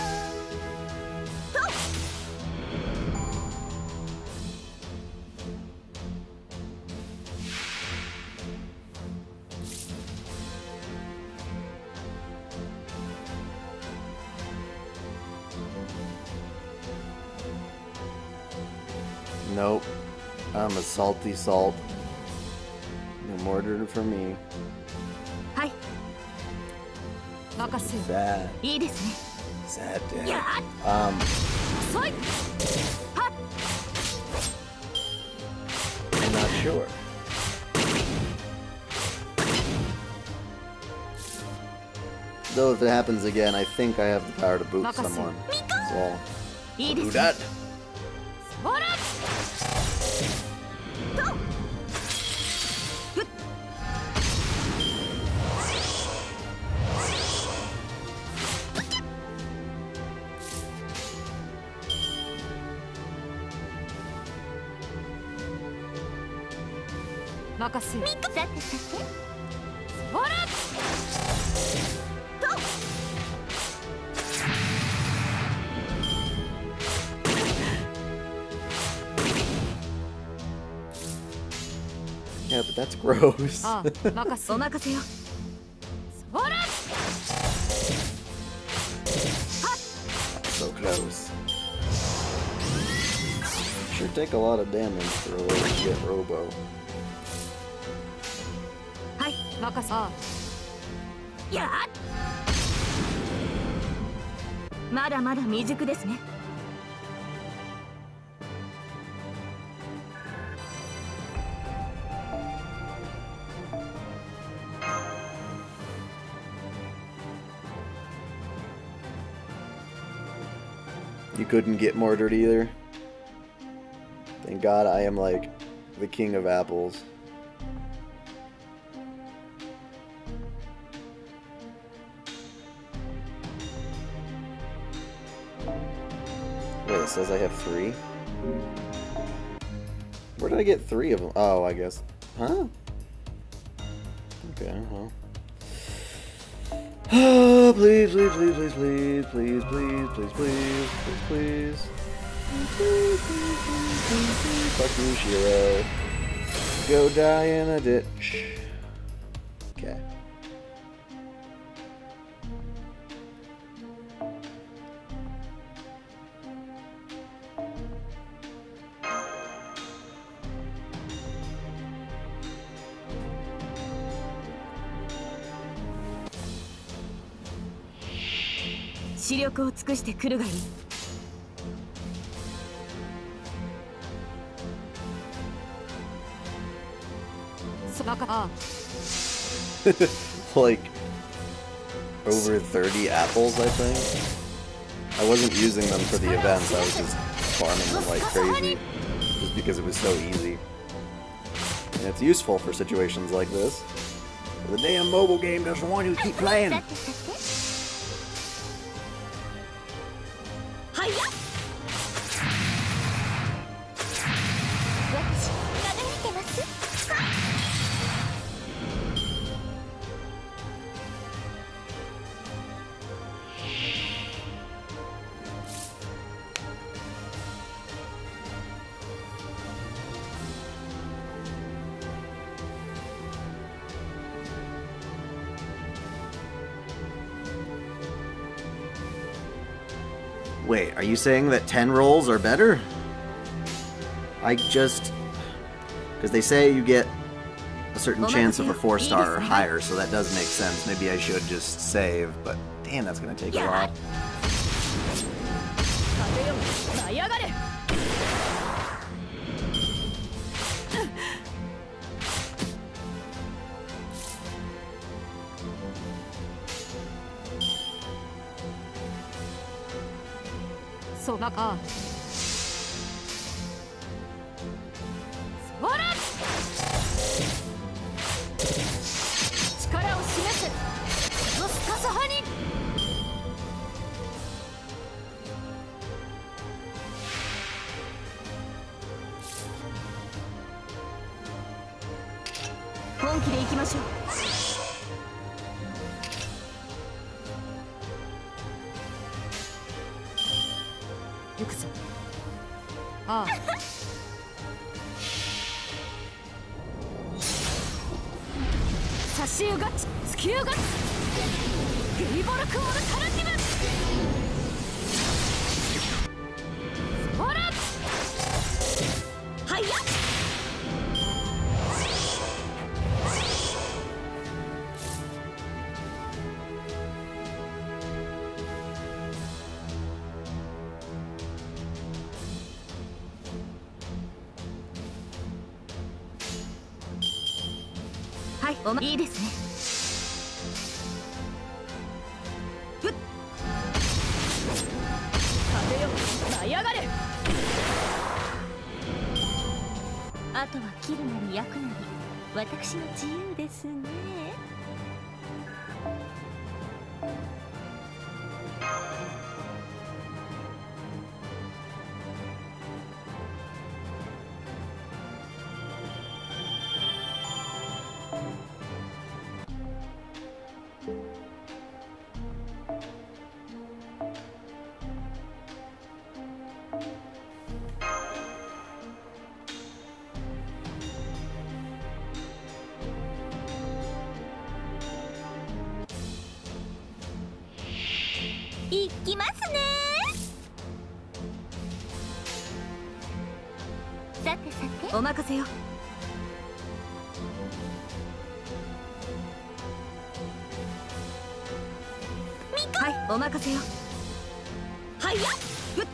A: Nope. I'm a salty salt. No Mordred for me.
F: はい。任せよ。
A: Sad.
F: いいですね。
A: Sad damn.
F: やっ そい
A: I'm not sure. Though if it happens again, I think I have the power to boot
F: Makasu.
A: someone. So
F: いい
A: I'll
F: で
A: do
F: すね。
A: that.
F: ほらとふっ任せよ。
B: さてさて。
F: ほら。
A: Yeah, but that's gross.
F: ああ、任せ。お任せよ。ほら。
A: So close. Sure take a lot of damage for a way to get Robo.
F: はい、任せ。ああ。やっ。まだまだ未熟ですね。
A: You couldn't get Mordred either. Thank God I am like the king of apples. Wait, it says I have 3? Where did I get 3 of them? Oh, I guess. Huh? Okay, well. Oh, please, please, please, please, please, please, please, please, please, please, please, please. Fuck you, Shiro. Go die in a ditch. Okay.
F: 視力を尽くしてくるがいい。そなか。ああ。
A: Like over 30 apples, I think. I wasn't using them for the events. I was just farming them like crazy, just because it was so easy. And it's useful for situations like this. The damn mobile game doesn't want you to keep playing. 'Wait, are you saying that 10 rolls are better? I just... Because they say you get a certain chance of a 4-star or higher, so that does make sense. Maybe I should just save, but damn, that's gonna take a lot.
F: So, ああ。ほら。力を示せ。ロスカサハニ。本気で行きましょう。行くぞ。ああ。差しうがち、突きうがち。ゲイボルクオルタルティブ。ほら。はいや。はい、いいですね。ふっ。風よ、舞い上がれ。
C: あとは切るなり焼くなり、私の自由ですね。
D: いきますね。さてさて、
F: お任せよ。はい、お任せよ。はいやっふっ。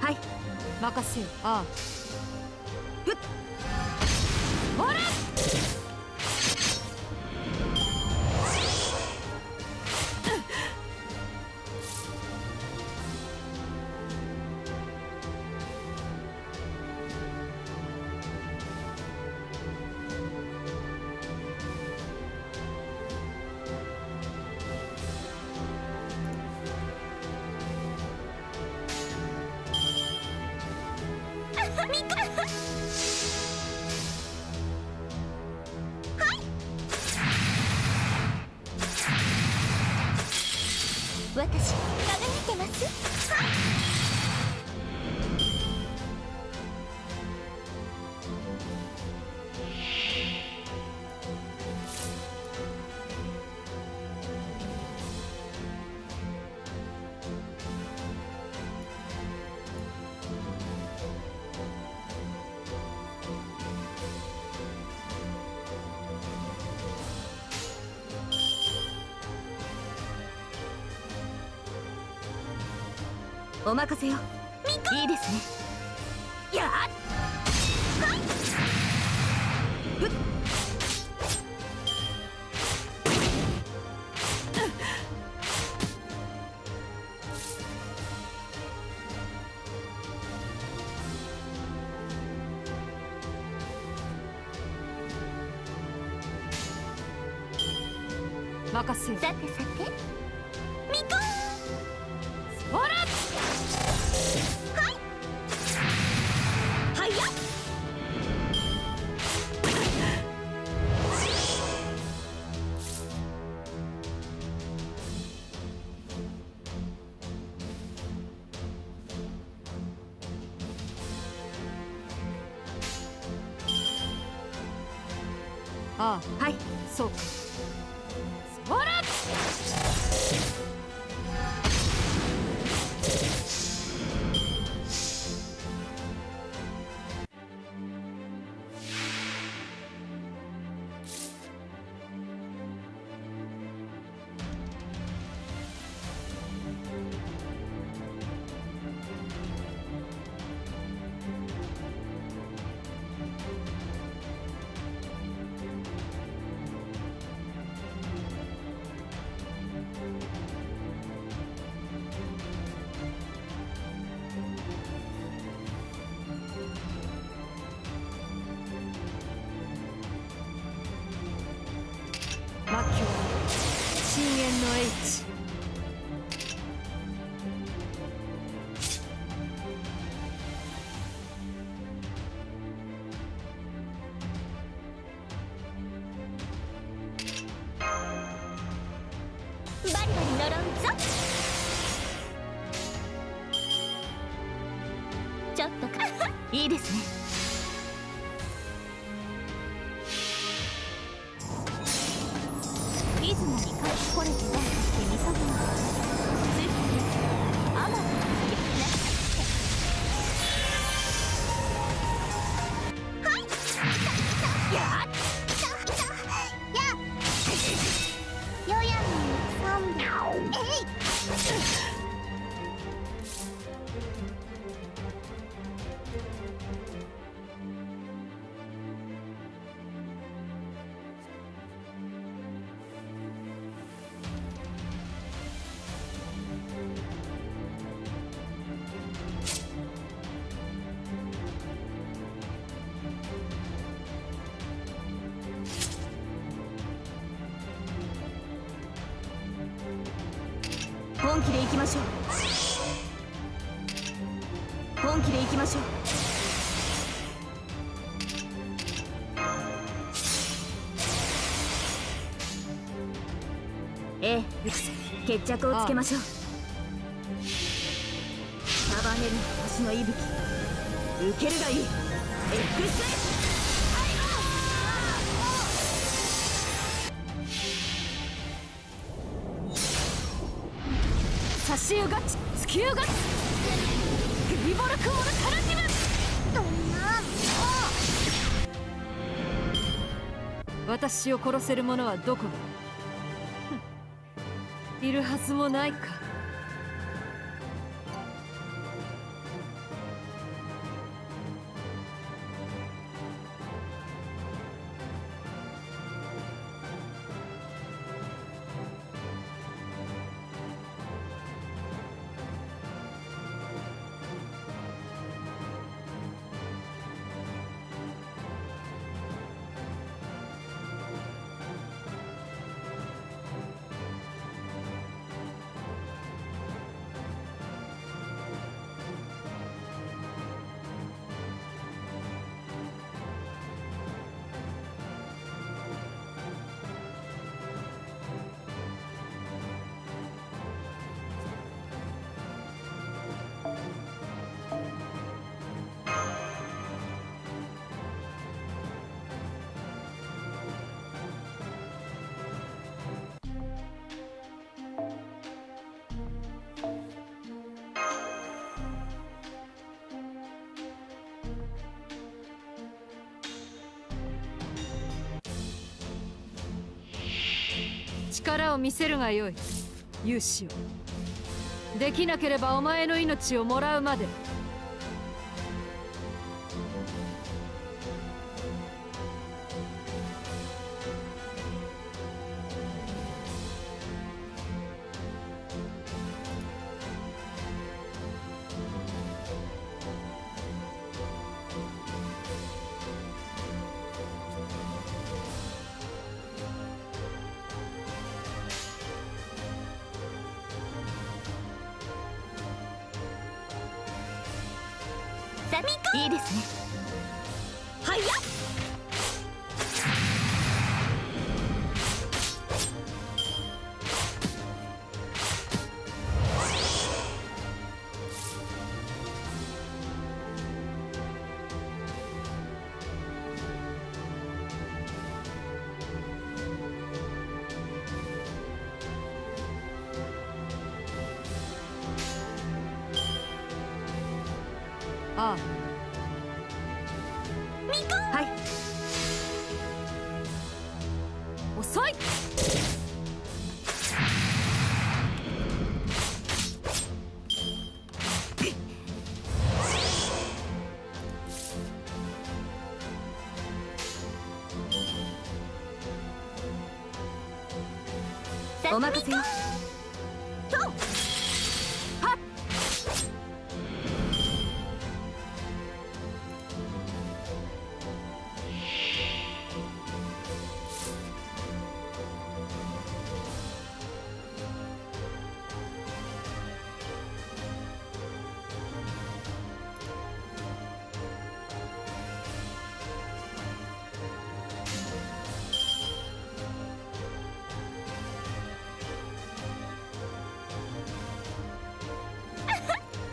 F: はい、任せよ。ああ。ふっ。ほら。
B: 私輝いてます。はい。
F: お任せよ。いいですね。やっはいふっ。任せよ。
B: さてさて、ミコ
F: ほら。
B: はい。
F: はいやっ。ああ、はい、そうか。ほら。魔境深淵のH。
B: バリバリ呪うぞ。ちょっとか
F: いいですね。
D: 出雲に帰ってこれてないってみそぎのついてあまた
B: はい。
F: やっ
B: よやみ3秒。えい。
F: 本気で行きましょう。本気で行きましょう。
C: ええ、決着をつけましょう。束ねる星の息吹、受けるがいい。X 差し湯ガチ、突き湯ガチ、フリボルクオルタラティブ。私を殺せる者はどこだ。いるはずもないか。力を見せるがよい、勇士よ。できなければお前の命をもらうまで。いいですね。はいや。ああ。はい。遅い。お任せよ。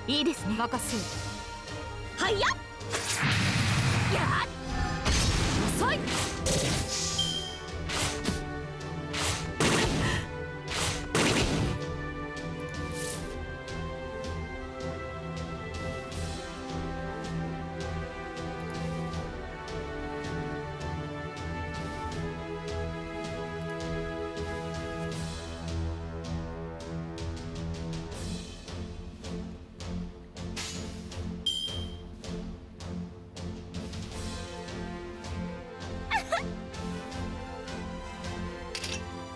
C: いいですね。任せよ。はいや。やっ。遅い。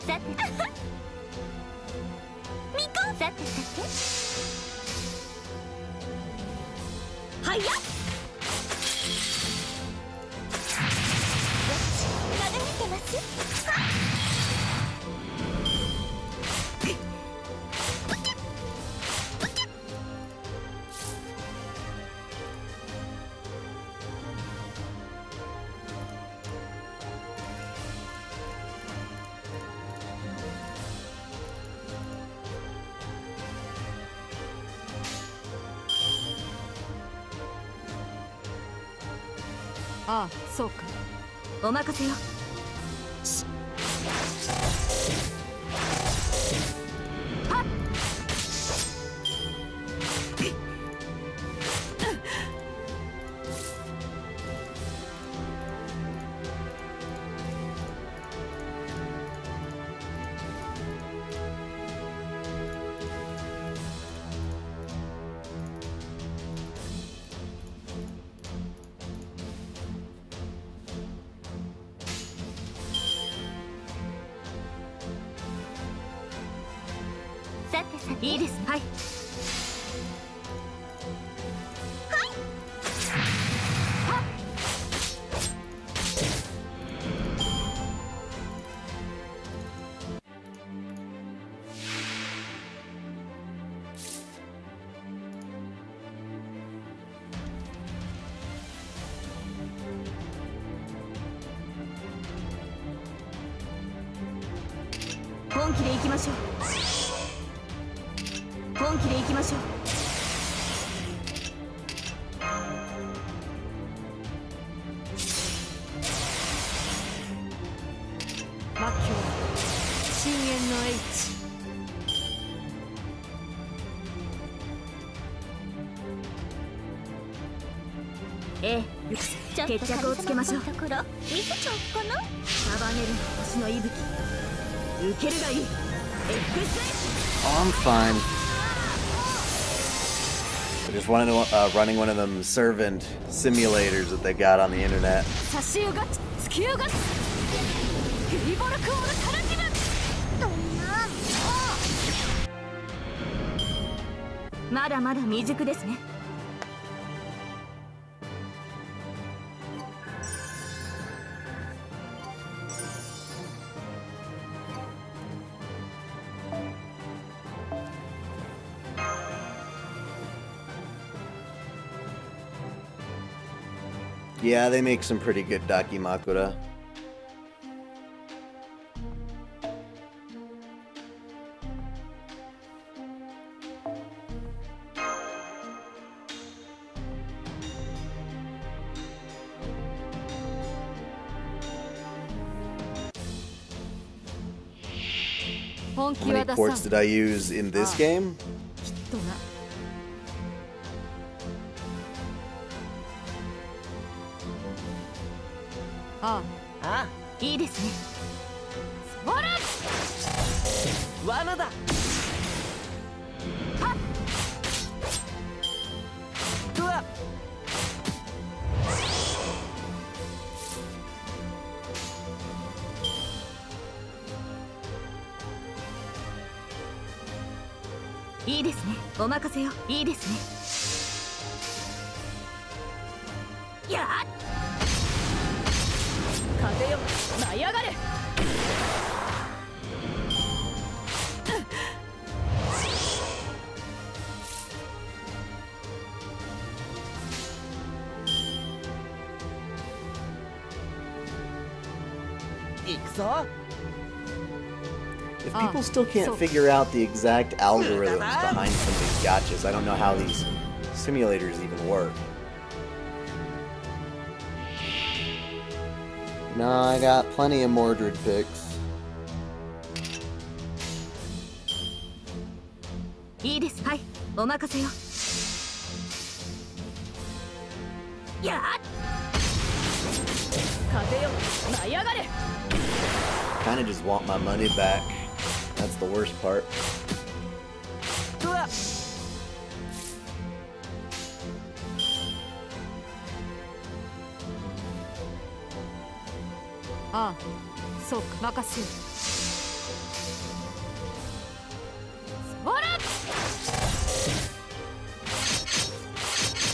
C: さてミコ、さてさて、はいや。よし、まだ見てます。
F: ああ、そうか。
C: お任せよ。はっ。
B: さてさて、
C: いいです。はい。本気で行きましょう。本気で行きましょう。
F: 末期は深淵の H。
C: ええ、決着をつけましょう。
B: ところ見せちゃおうかな。
C: 束ねる星の息吹。受けるがいい。
A: Oh, I'm fine. I just wanted to, running one of them servant simulators that they got on the internet.
F: 差しうがつきうがつフリボルクオルタラティブ。
B: どんな
C: まだまだ未熟ですね。
A: Yeah, they make some pretty good dakimakura. How many quartz did I use in this game?
F: きっとな。ああ、
C: いいですね。
F: わら
G: 罠だ。うわっ。
C: いいですね。お任せよ。いいですね。やっ。
F: 風よ舞い上がれ。
G: 行くぞ。
A: If people still can't figure out the exact algorithms behind some of these gachas, I don't know how these simulators even work. No, I got plenty of Mordred picks.
C: いいです。はい、お任せよ。やっ。
F: 風よ舞い上がれ。
A: Kinda just want my money back. That's the worst part.
G: うわっ。
F: ああ、そうか。任せよ。わら。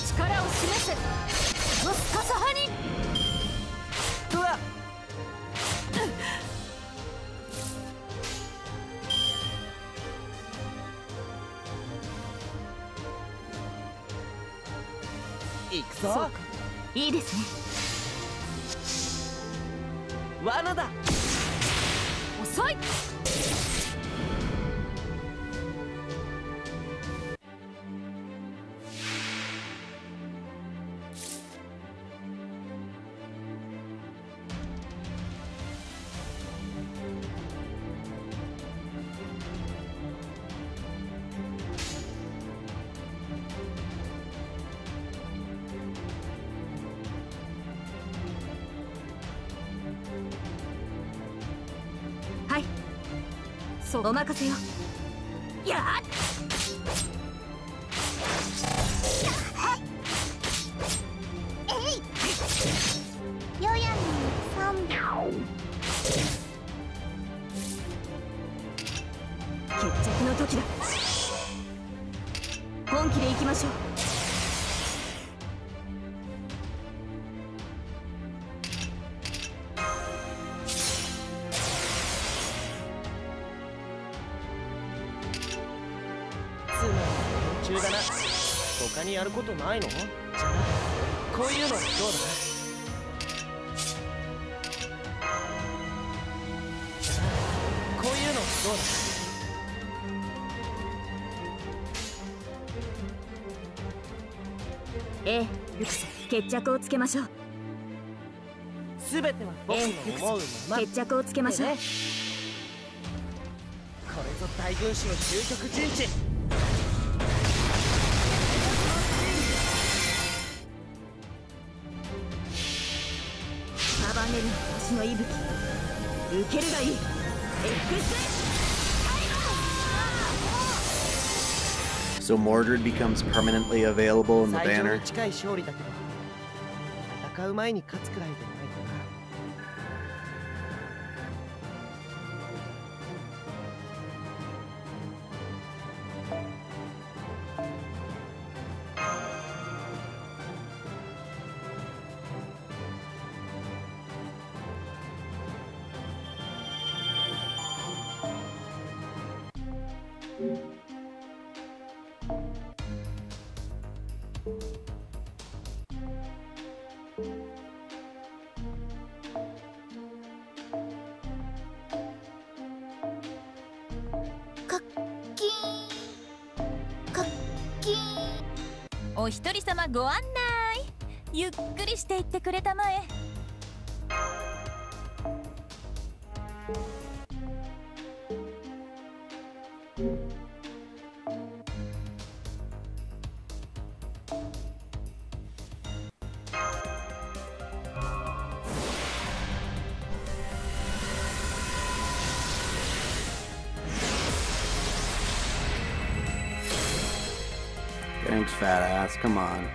F: 力を示せ。ロスカサハニ。
G: うわっ。行くぞ。
F: そうか。
C: いいですね。
G: 罠だ。
F: 遅い。そうお任せよ。やっ
B: よやに3秒。
F: 決着の時だ。本気で行きましょう。
G: 中だな。他にやることないの？じゃあこういうのどうだ？こういうのどうだ？
F: ええ、決着をつけましょう。
G: すべては僕の思うまま。
F: 決着をつけましょう。
G: これぞ大軍師の究極陣地。
F: 束ねる星の息吹、受けるがいい。
A: So Mordred becomes permanently available in the
G: 最上
A: banner.
G: に近い勝利だけど、戦う前に勝つくらいでないかな。
D: お一人様ご案内。ゆっくりしていってくれたまえ。
A: Thanks, fat ass. Come on.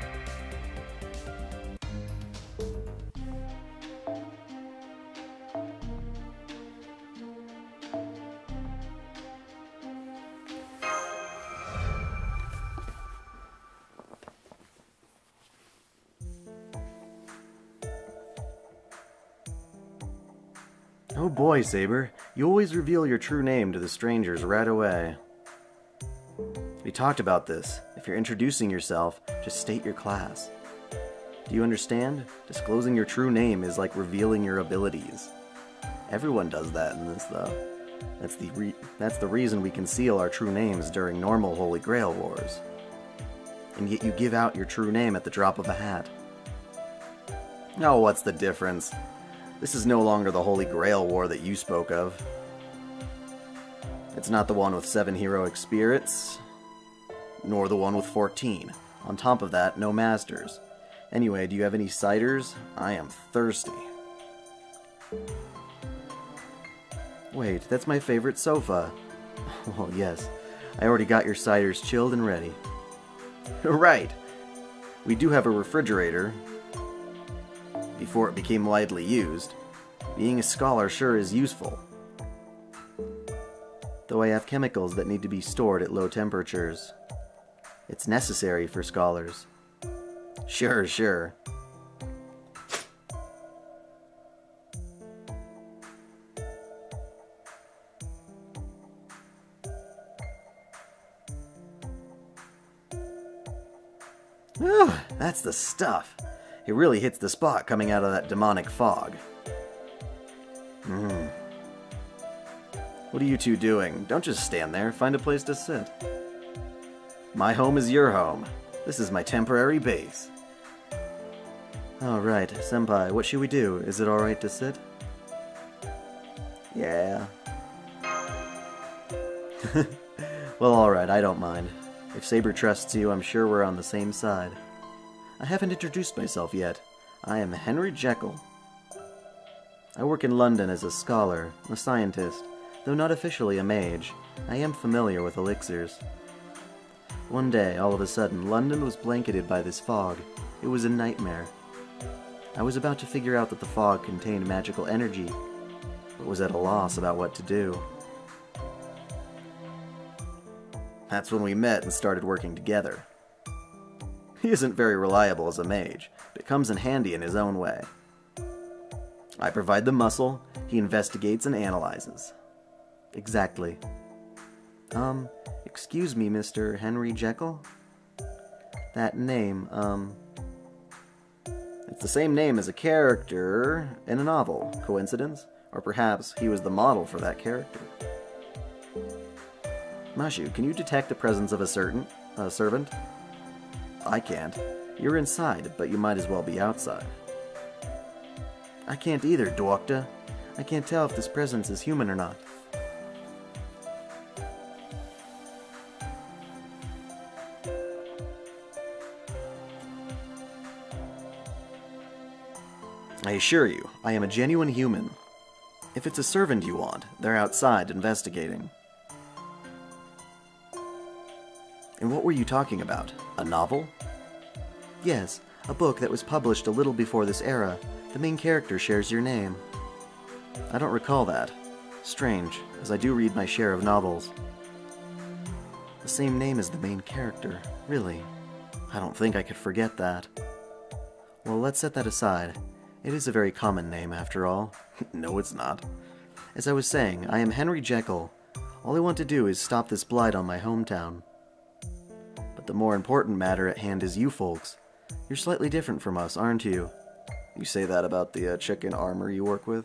A: Oh boy, Saber. You always reveal your true name to the strangers right away. We talked about this. If you're introducing yourself, just state your class. Do you understand? Disclosing your true name is like revealing your abilities. Everyone does that in this, though. That's the reason we conceal our true names during normal Holy Grail wars. And yet you give out your true name at the drop of a hat. Oh, what's the difference? This is no longer the Holy Grail war that you spoke of. It's not the one with 7 heroic spirits, nor the one with 14. On top of that, no masters. Anyway, do you have any ciders? I am thirsty. Wait, that's my favorite sofa. Well, yes. I already got your ciders chilled and ready. Right! We do have a refrigerator. Before it became widely used. Being a scholar sure is useful. Though I have chemicals that need to be stored at low temperatures. It's necessary for scholars. Sure, sure. Whew, that's the stuff. It really hits the spot coming out of that demonic fog. What are you two doing? Don't just stand there. Find a place to sit. My home is your home. This is my temporary base. Alright, Senpai, what should we do? Is it alright to sit? Yeah. Well, alright, I don't mind. If Saber trusts you, I'm sure we're on the same side. I haven't introduced myself yet. I am Henry Jekyll. I work in London as a scholar, a scientist, Though not officially a mage, I am familiar with elixirs. One day, all of a sudden, London was blanketed by this fog. It was a nightmare. I was about to figure out that the fog contained magical energy, but was at a loss about what to do. That's when we met and started working together. He isn't very reliable as a mage, but it comes in handy in his own way. I provide the muscle, he investigates and analyzes. Exactly. Excuse me, Mr. Henry Jekyll? That name, it's the same name as a character in a novel. Coincidence? Or perhaps he was the model for that character. Mashu, can you detect the presence of a servant? I can't. You're inside, but you might as well be outside. I can't either, Doctor. I can't tell if this presence is human or not. I assure you, I am a genuine human. If it's a servant you want, they're outside investigating. And what were you talking about? A novel? Yes, a book that was published a little before this era. The main character shares your name. I don't recall that. Strange, as I do read my share of novels. The same name as the main character, really. I don't think I could forget that. Well, let's set that aside. It is a very common name, after all. No, it's not. As I was saying, I am Henry Jekyll. All I want to do is stop this blight on my hometown. But the more important matter at hand is you folks. You're slightly different from us, aren't you? You say that about the chick in armor you work with?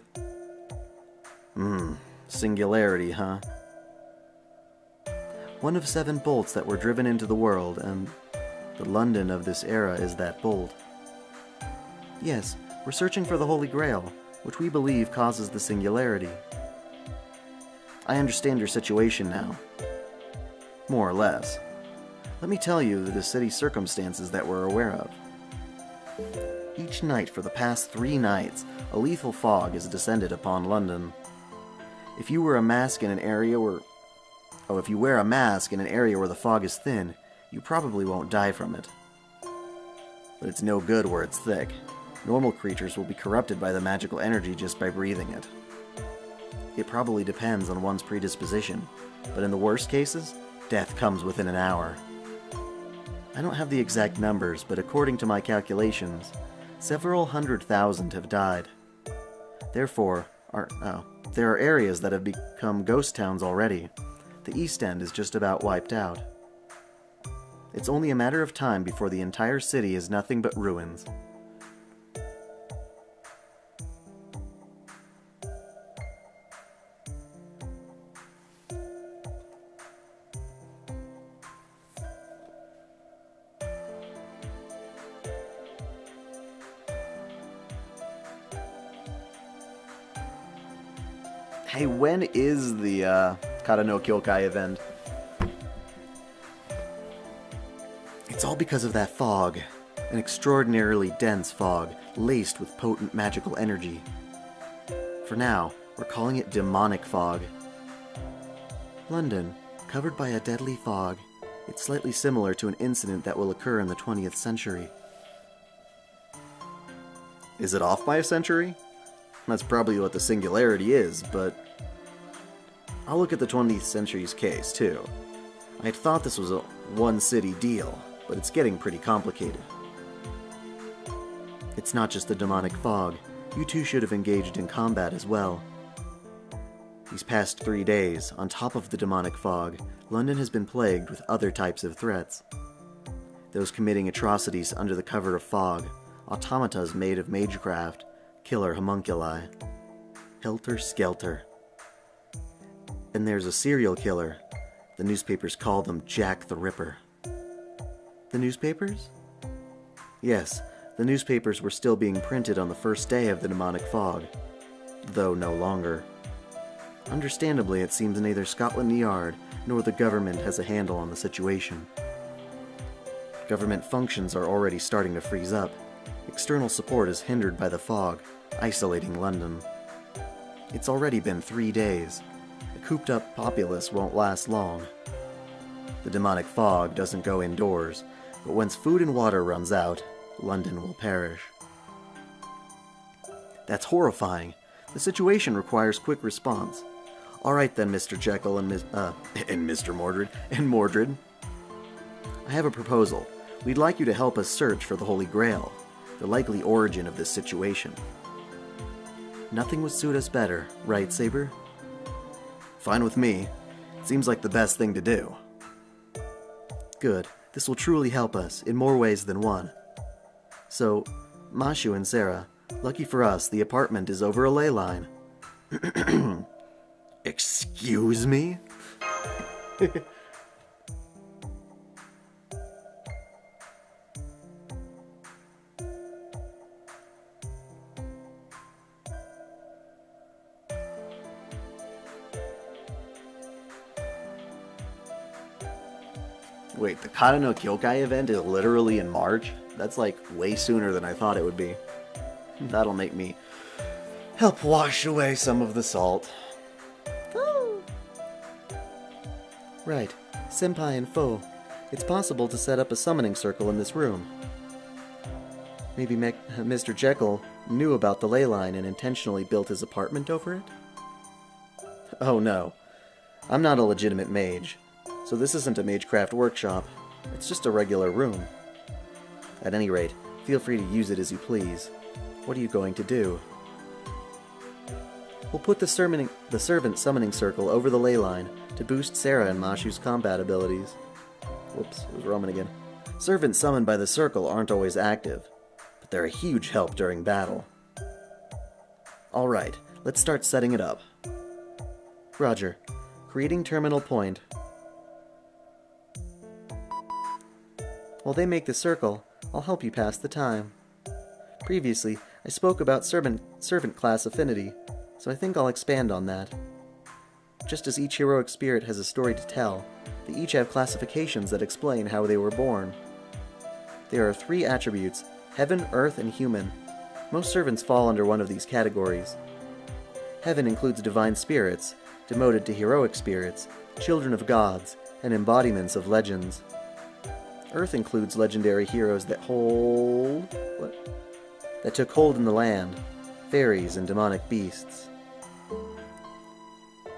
A: Singularity, huh? One of 7 bolts that were driven into the world, and the London of this era is that bolt. Yes, we're searching for the Holy Grail, which we believe causes the singularity. I understand your situation now. More or less. Let me tell you the city's circumstances that we're aware of. Each night for the past 3 nights, a lethal fog has descended upon London. If you wear a mask in an area where the fog is thin, you probably won't die from it. But it's no good where it's thick. Normal creatures will be corrupted by the magical energy just by breathing it. It probably depends on one's predisposition, but in the worst cases, death comes within an hour. I don't have the exact numbers, but according to my calculations, several 100,000 have died. Therefore, there are areas that have become ghost towns already. The East End is just about wiped out. It's only a matter of time before the entire city is nothing but ruins. Hey, when is the Kara no Kyokai event? It's all because of that fog. An extraordinarily dense fog, laced with potent magical energy. For now, we're calling it demonic fog. London, covered by a deadly fog. It's slightly similar to an incident that will occur in the 20th century. Is it off by a century? That's probably what the singularity is, but I'll look at the 20th century's case, too. I had thought this was a one-city deal, but it's getting pretty complicated. It's not just the demonic fog. You two should have engaged in combat as well. These past 3 days, on top of the demonic fog, London has been plagued with other types of threats. Those committing atrocities under the cover of fog, automatas made of magecraft, killer homunculi. Helter-skelter. And there's a serial killer. The newspapers call them Jack the Ripper. The newspapers? Yes, the newspapers were still being printed on the first day of the demonic fog, though no longer. Understandably, it seems neither Scotland Yard nor the government has a handle on the situation. Government functions are already starting to freeze up. External support is hindered by the fog, isolating London. It's already been 3 days. The cooped-up populace won't last long. The demonic fog doesn't go indoors, but once food and water runs out, London will perish. That's horrifying. The situation requires quick response. Alright then, Mr. Jekyll and Mr. Mordred, and Mordred. I have a proposal. We'd like you to help us search for the Holy Grail, the likely origin of this situation. Nothing would suit us better, right, Saber? Fine with me. Seems like the best thing to do. Good. This will truly help us, in more ways than one. So, Mashu and Sarah, lucky for us, the apartment is over a ley line. Excuse me? Wait, the Kata no Kyokai event is literally in March? That's like way sooner than I thought it would be. That'll make me help wash away some of the salt. Woo! Right, Senpai and Foe. It's possible to set up a summoning circle in this room. Maybe Mr. Jekyll knew about the ley line and intentionally built his apartment over it? Oh no, I'm not a legitimate mage. So this isn't a Magecraft workshop, it's just a regular room. At any rate, feel free to use it as you please. What are you going to do? We'll put the servant summoning circle over the ley line to boost Sarah and Mashu's combat abilities. Whoops, it was Roman again. Servants summoned by the circle aren't always active, but they're a huge help during battle. Alright, let's start setting it up. Roger. Creating terminal point. While they make the circle, I'll help you pass the time. Previously, I spoke about servant class affinity, so I think I'll expand on that. Just as each heroic spirit has a story to tell, they each have classifications that explain how they were born. There are 3 attributes: heaven, earth, and human. Most servants fall under one of these categories. Heaven includes divine spirits, demoted to heroic spirits, children of gods, and embodiments of legends. Earth includes legendary heroes that took hold in the land, fairies and demonic beasts.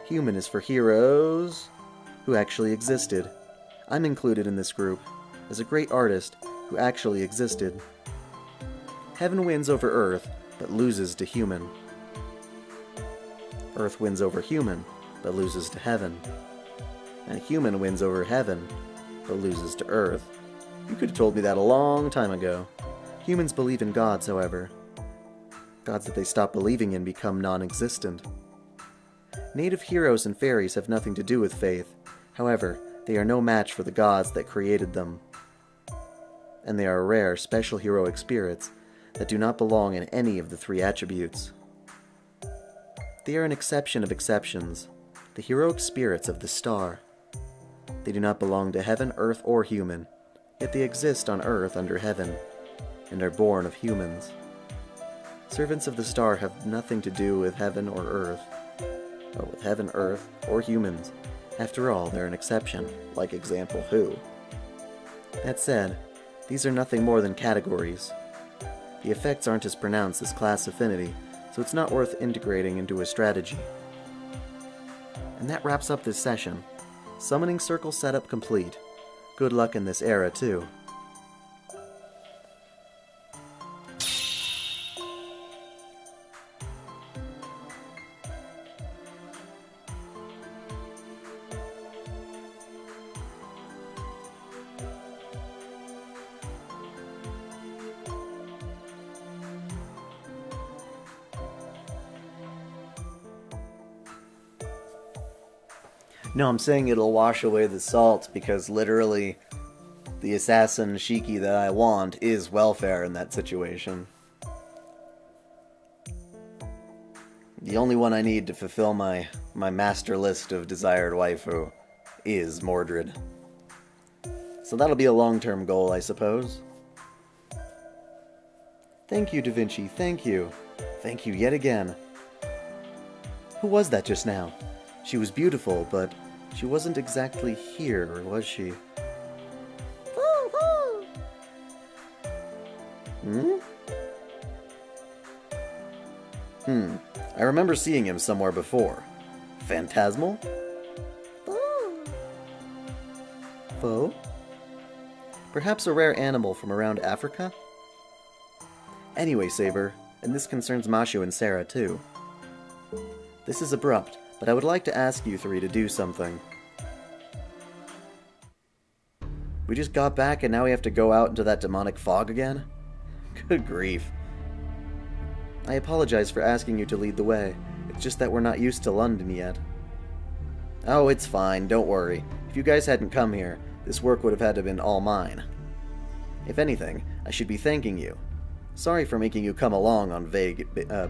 A: Human is for heroes who actually existed. I'm included in this group, as a great artist who actually existed. Heaven wins over Earth, but loses to human. Earth wins over human, but loses to heaven. And human wins over heaven, but loses to Earth. You could have told me that a long time ago. Humans believe in gods, however. Gods that they stop believing in become non-existent. Native heroes and fairies have nothing to do with faith. However, they are no match for the gods that created them. And they are rare, special heroic spirits that do not belong in any of the 3 attributes. They are an exception of exceptions, the heroic spirits of the star. They do not belong to heaven, earth, or human. Yet they exist on Earth under heaven, and are born of humans. Servants of the star have nothing to do with heaven or earth, with heaven, earth, or humans. After all, they're an exception, like example who. That said, these are nothing more than categories. The effects aren't as pronounced as class affinity, so it's not worth integrating into a strategy. And that wraps up this session. Summoning circle setup complete. Good luck in this era, too. No, I'm saying it'll wash away the salt because literally the assassin Shiki that I want is welfare in that situation. The only one I need to fulfill my master list of desired waifu is Mordred. So that'll be a long-term goal, I suppose. Thank you, Da Vinci, thank you. Thank you yet again. Who was that just now? She was beautiful, but she wasn't exactly here, was she? I remember seeing him somewhere before. Phantasmal? Foe? Perhaps a rare animal from around Africa? Anyway, Saber, and this concerns Mashu and Sarah too. This is abrupt, but I would like to ask you three to do something. We just got back and now we have to go out into that demonic fog again? Good grief. I apologize for asking you to lead the way. It's just that we're not used to London yet. Oh, it's fine, don't worry. If you guys hadn't come here, this work would have had to have been all mine. If anything, I should be thanking you. Sorry for making you come along on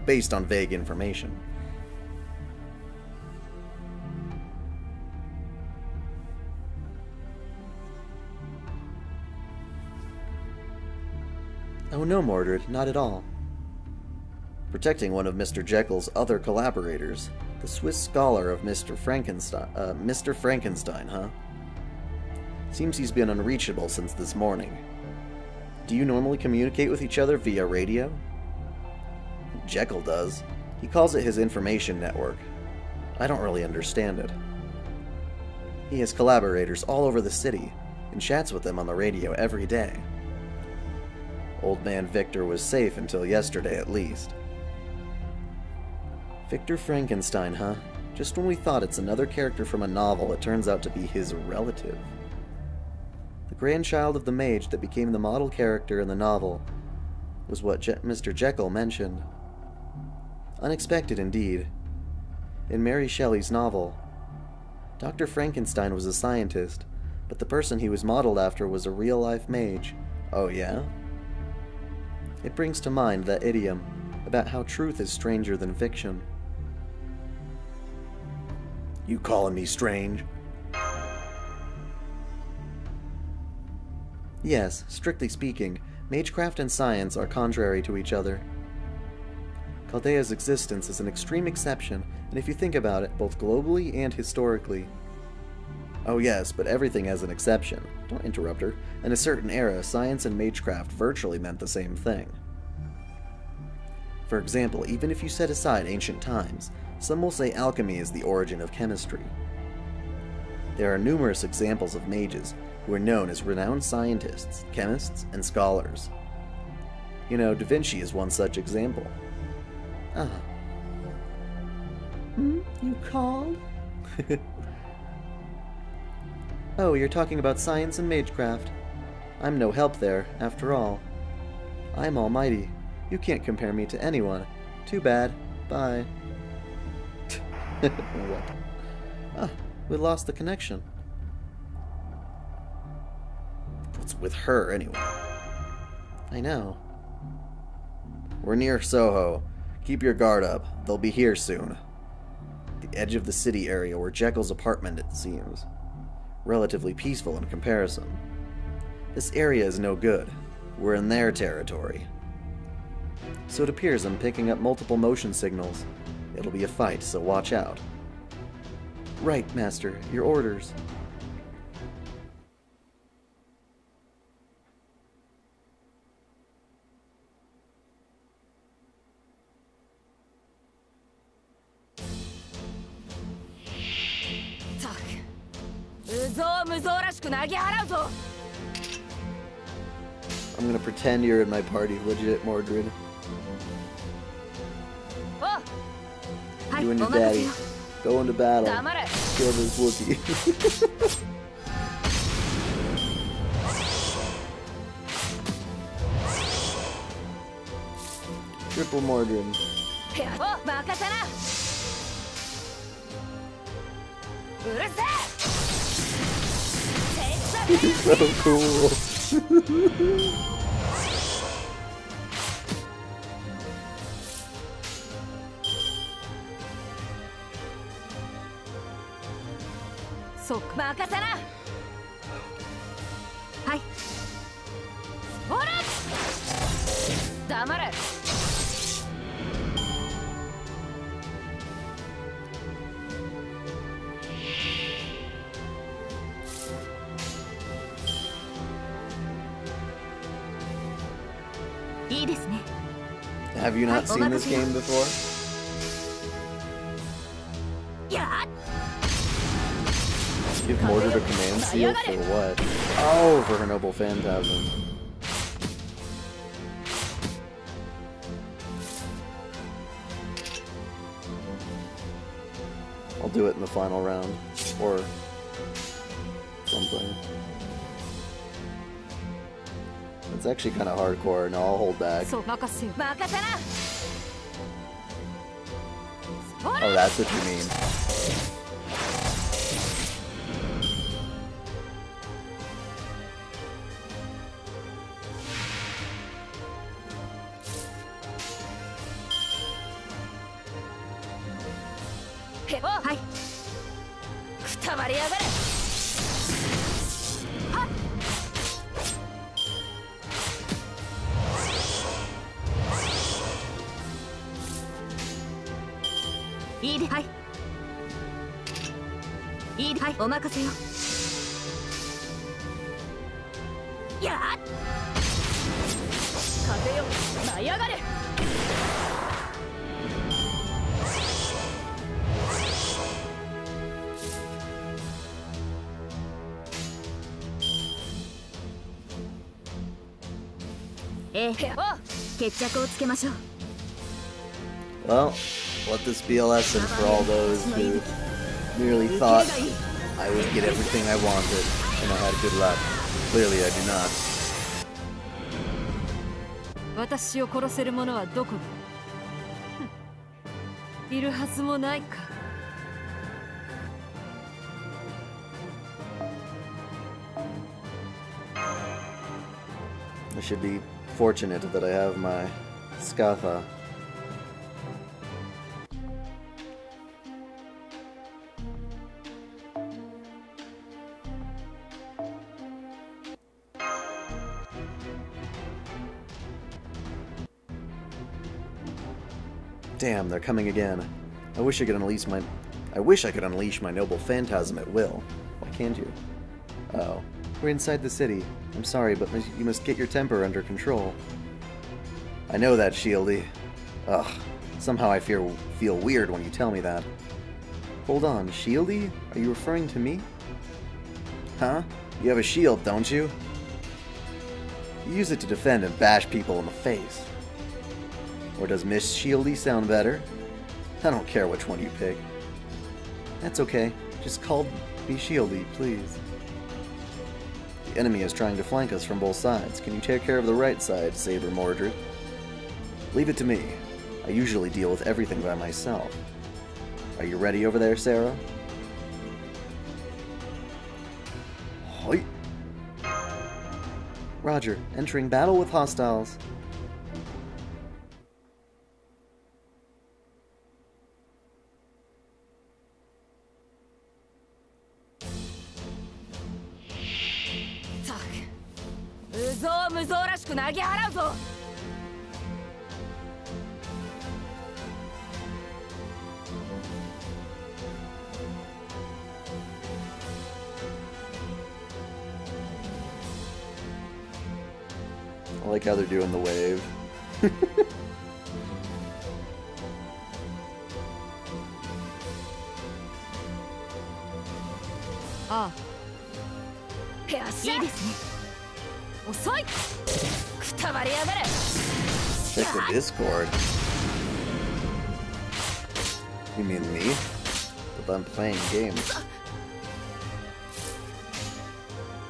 A: based on vague information. Oh no, Mordred, not at all. Protecting one of Mr. Jekyll's other collaborators, the Swiss scholar of Mr. Frankenstein, huh? Seems he's been unreachable since this morning. Do you normally communicate with each other via radio? Jekyll does. He calls it his information network. I don't really understand it. He has collaborators all over the city, and chats with them on the radio every day. Old man Victor was safe until yesterday at least. Victor Frankenstein, huh? Just when we thought it's another character from a novel, it turns out to be his relative. The grandchild of the mage that became the model character in the novel was what Mr. Jekyll mentioned. Unexpected indeed. In Mary Shelley's novel, Dr. Frankenstein was a scientist, but the person he was modeled after was a real-life mage. Oh yeah? It brings to mind that idiom about how truth is stranger than fiction. You calling me strange? Yes, strictly speaking, magecraft and science are contrary to each other. Chaldea's existence is an extreme exception, and if you think about it, both globally and historically. Oh yes, but everything has an exception. Don't interrupt her. In a certain era, science and magecraft virtually meant the same thing. For example, even if you set aside ancient times, some will say alchemy is the origin of chemistry. There are numerous examples of mages who are known as renowned scientists, chemists, and scholars. You know, Da Vinci is one such example. Ah. You called? Oh, you're talking about science and magecraft. I'm no help there, after all. I'm almighty. You can't compare me to anyone. Too bad. Bye. What? Ah, we lost the connection. What's with her, anyway? I know. We're near Soho. Keep your guard up. They'll be here soon. The edge of the city area where Jekyll's apartment, it seems. Relatively peaceful in comparison. This area is no good. We're in their territory. So it appears I'm picking up multiple motion signals. It'll be a fight, so watch out. Right, Master. Your orders. I'm gonna pretend you're in my party, legit, Mordred. You and your daddy go into battle. Kill this Wookiee. Triple Mordred. So cool.
C: ですね。
A: Have you not seen this game before? Give Mordred a command seal for what? Oh, for her noble phantasm. I'll do it in the final round. Or something. It's actually kind of hardcore. No, I'll hold back. Oh, that's what you mean. Well, let this be a lesson for all those who merely thought I would get everything I wanted and I had good luck. Clearly I do not.
F: 私を殺せる者はどこだ。いるはずもないか。
A: I should be fortunate that I have my Skatha. Damn, they're coming again. I wish I could unleash my noble phantasm at will. Why can't you? Oh. We're inside the city. I'm sorry, but you must get your temper under control. I know that, Shieldy. Ugh. Somehow I feel weird when you tell me that. Hold on, Shieldy? Are you referring to me? Huh? You have a shield, don't you? You use it to defend and bash people in the face. Or does Miss Shieldy sound better? I don't care which one you pick. That's okay. Just call me Shieldy, please. The enemy is trying to flank us from both sides. Can you take care of the right side, Saber Mordred? Leave it to me. I usually deal with everything by myself. Are you ready over there, Sarah? Hoi! Roger, entering battle with hostiles. I like how they're doing the wave.
F: Ah.
A: Check the Discord. You mean me? But I'm playing games.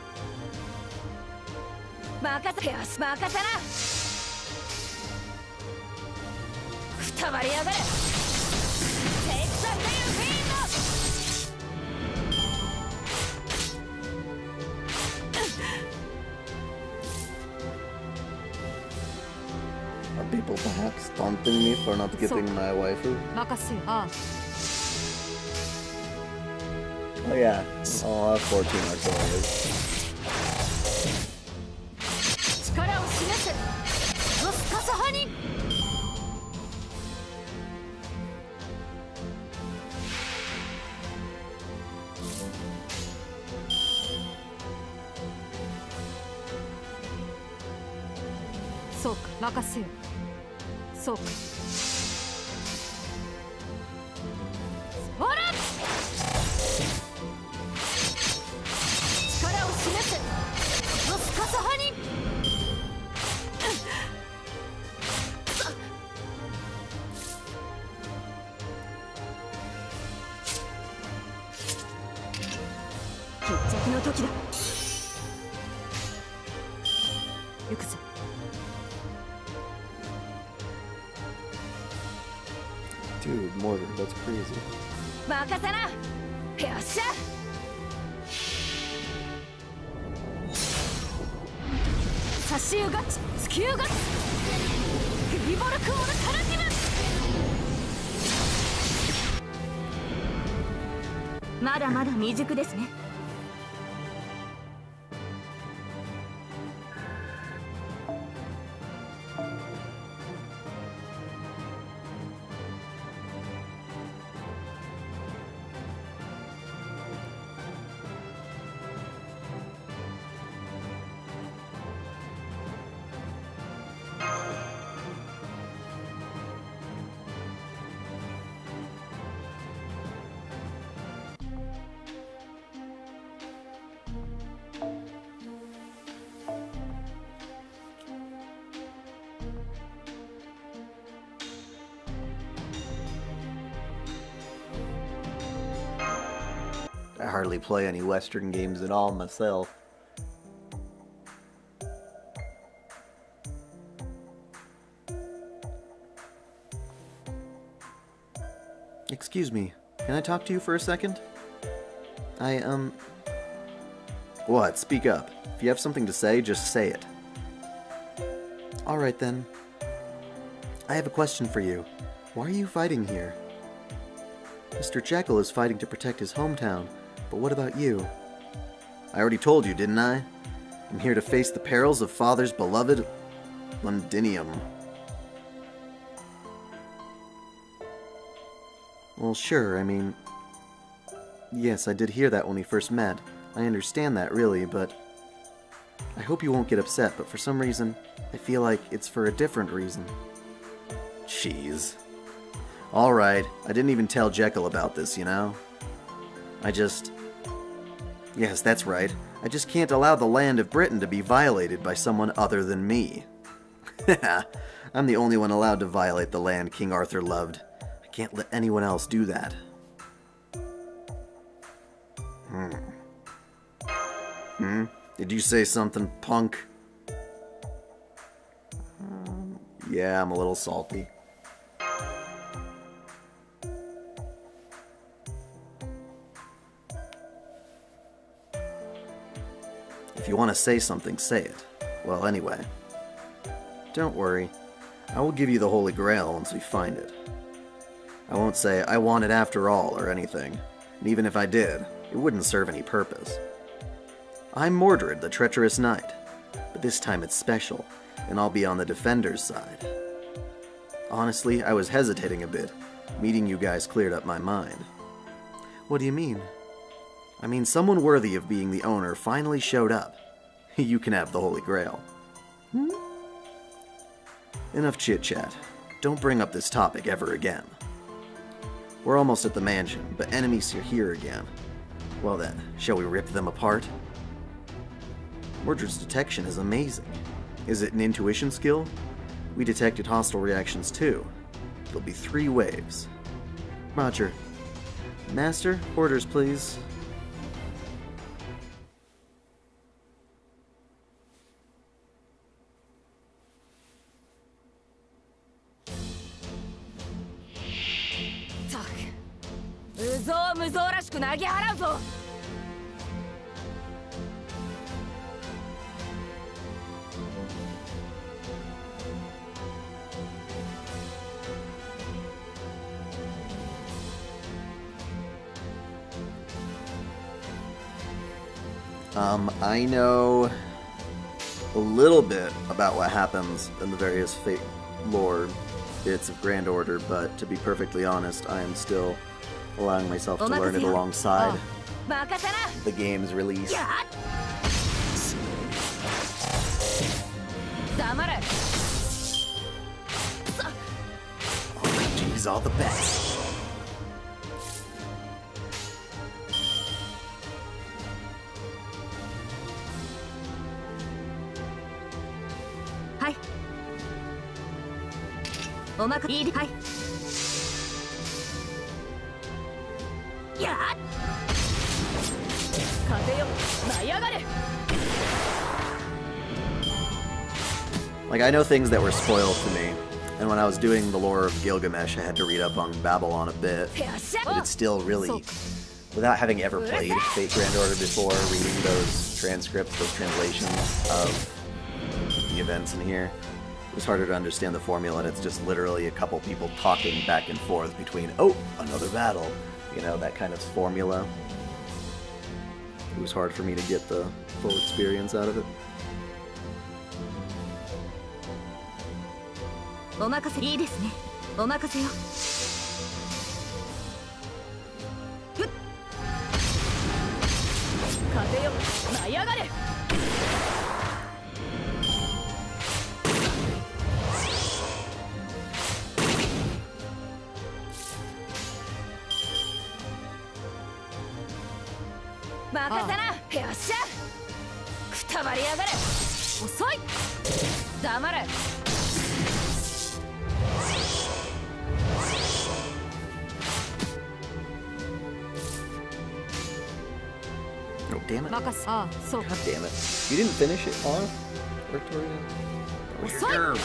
A: Are people perhaps taunting me for not getting my waifu? Oh yeah, I'll have 14 Artorias.
F: そうか、任せよ。そうか。ほら！力を示せ。このスカサハに。決着の時だ。行くぞ。
A: Dude, Mordred, that's crazy.
F: 任せな。よっしゃ。差し湯ガチ、スキューガチ。フリボルクオルタナティブ。まだまだ未熟ですね。
A: I hardly play any Western games at all myself. Excuse me, can I talk to you for a second? What? Speak up. If you have something to say, just say it. Alright then. I have a question for you. Why are you fighting here? Mr. Jekyll is fighting to protect his hometown, but what about you? I already told you, didn't I? I'm here to face the perils of Father's beloved Londinium. Well, sure, I mean... Yes, I did hear that when we first met. I understand that, really, but... I hope you won't get upset, but for some reason, I feel like it's for a different reason. Jeez. Alright, I didn't even tell Jekyll about this, you know? Yes, that's right. I just can't allow the land of Britain to be violated by someone other than me. I'm the only one allowed to violate the land King Arthur loved. I can't let anyone else do that. Did you say something, punk? Yeah, I'm a little salty. If you want to say something, say it. Well, anyway. Don't worry. I will give you the Holy Grail once we find it. I won't say, I want it after all, or anything. And even if I did, it wouldn't serve any purpose. I'm Mordred, the treacherous knight. But this time it's special, and I'll be on the defender's side. Honestly, I was hesitating a bit. Meeting you guys cleared up my mind. What do you mean? I mean, someone worthy of being the owner finally showed up. You can have the Holy Grail. Enough chit-chat. Don't bring up this topic ever again. We're almost at the mansion, but enemies are here again. Well then, shall we rip them apart? Mordred's detection is amazing. Is it an intuition skill? We detected hostile reactions too. It'll be 3 waves. Roger. Master, orders please. I know a little bit about what happens in the various Fate lore bits of Grand Order, but to be perfectly honest, I am still allowing myself to learn it alongside the game's release. These are the best.
F: Hi. Hi. Yeah.
A: Like, I know things that were spoiled to me, and when I was doing the lore of Gilgamesh, I had to read up on Babylon a bit, but it's still really, without having ever played Fate Grand Order before, reading those transcripts, those translations of the events in here, it was harder to understand the formula, and it's just literally a couple people talking back and forth between, oh, another battle, you know, that kind of formula. It was hard for me to get the full experience out of it. Oh, damn it. God damn it. You didn't finish it off, Victoria? That was your nerve.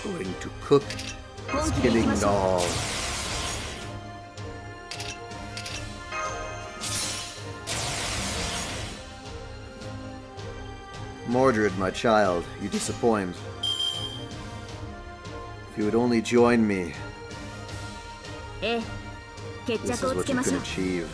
A: Going to cook this killing doll. Mordred, my child, you disappoint. If you would only join me, this is what you can achieve.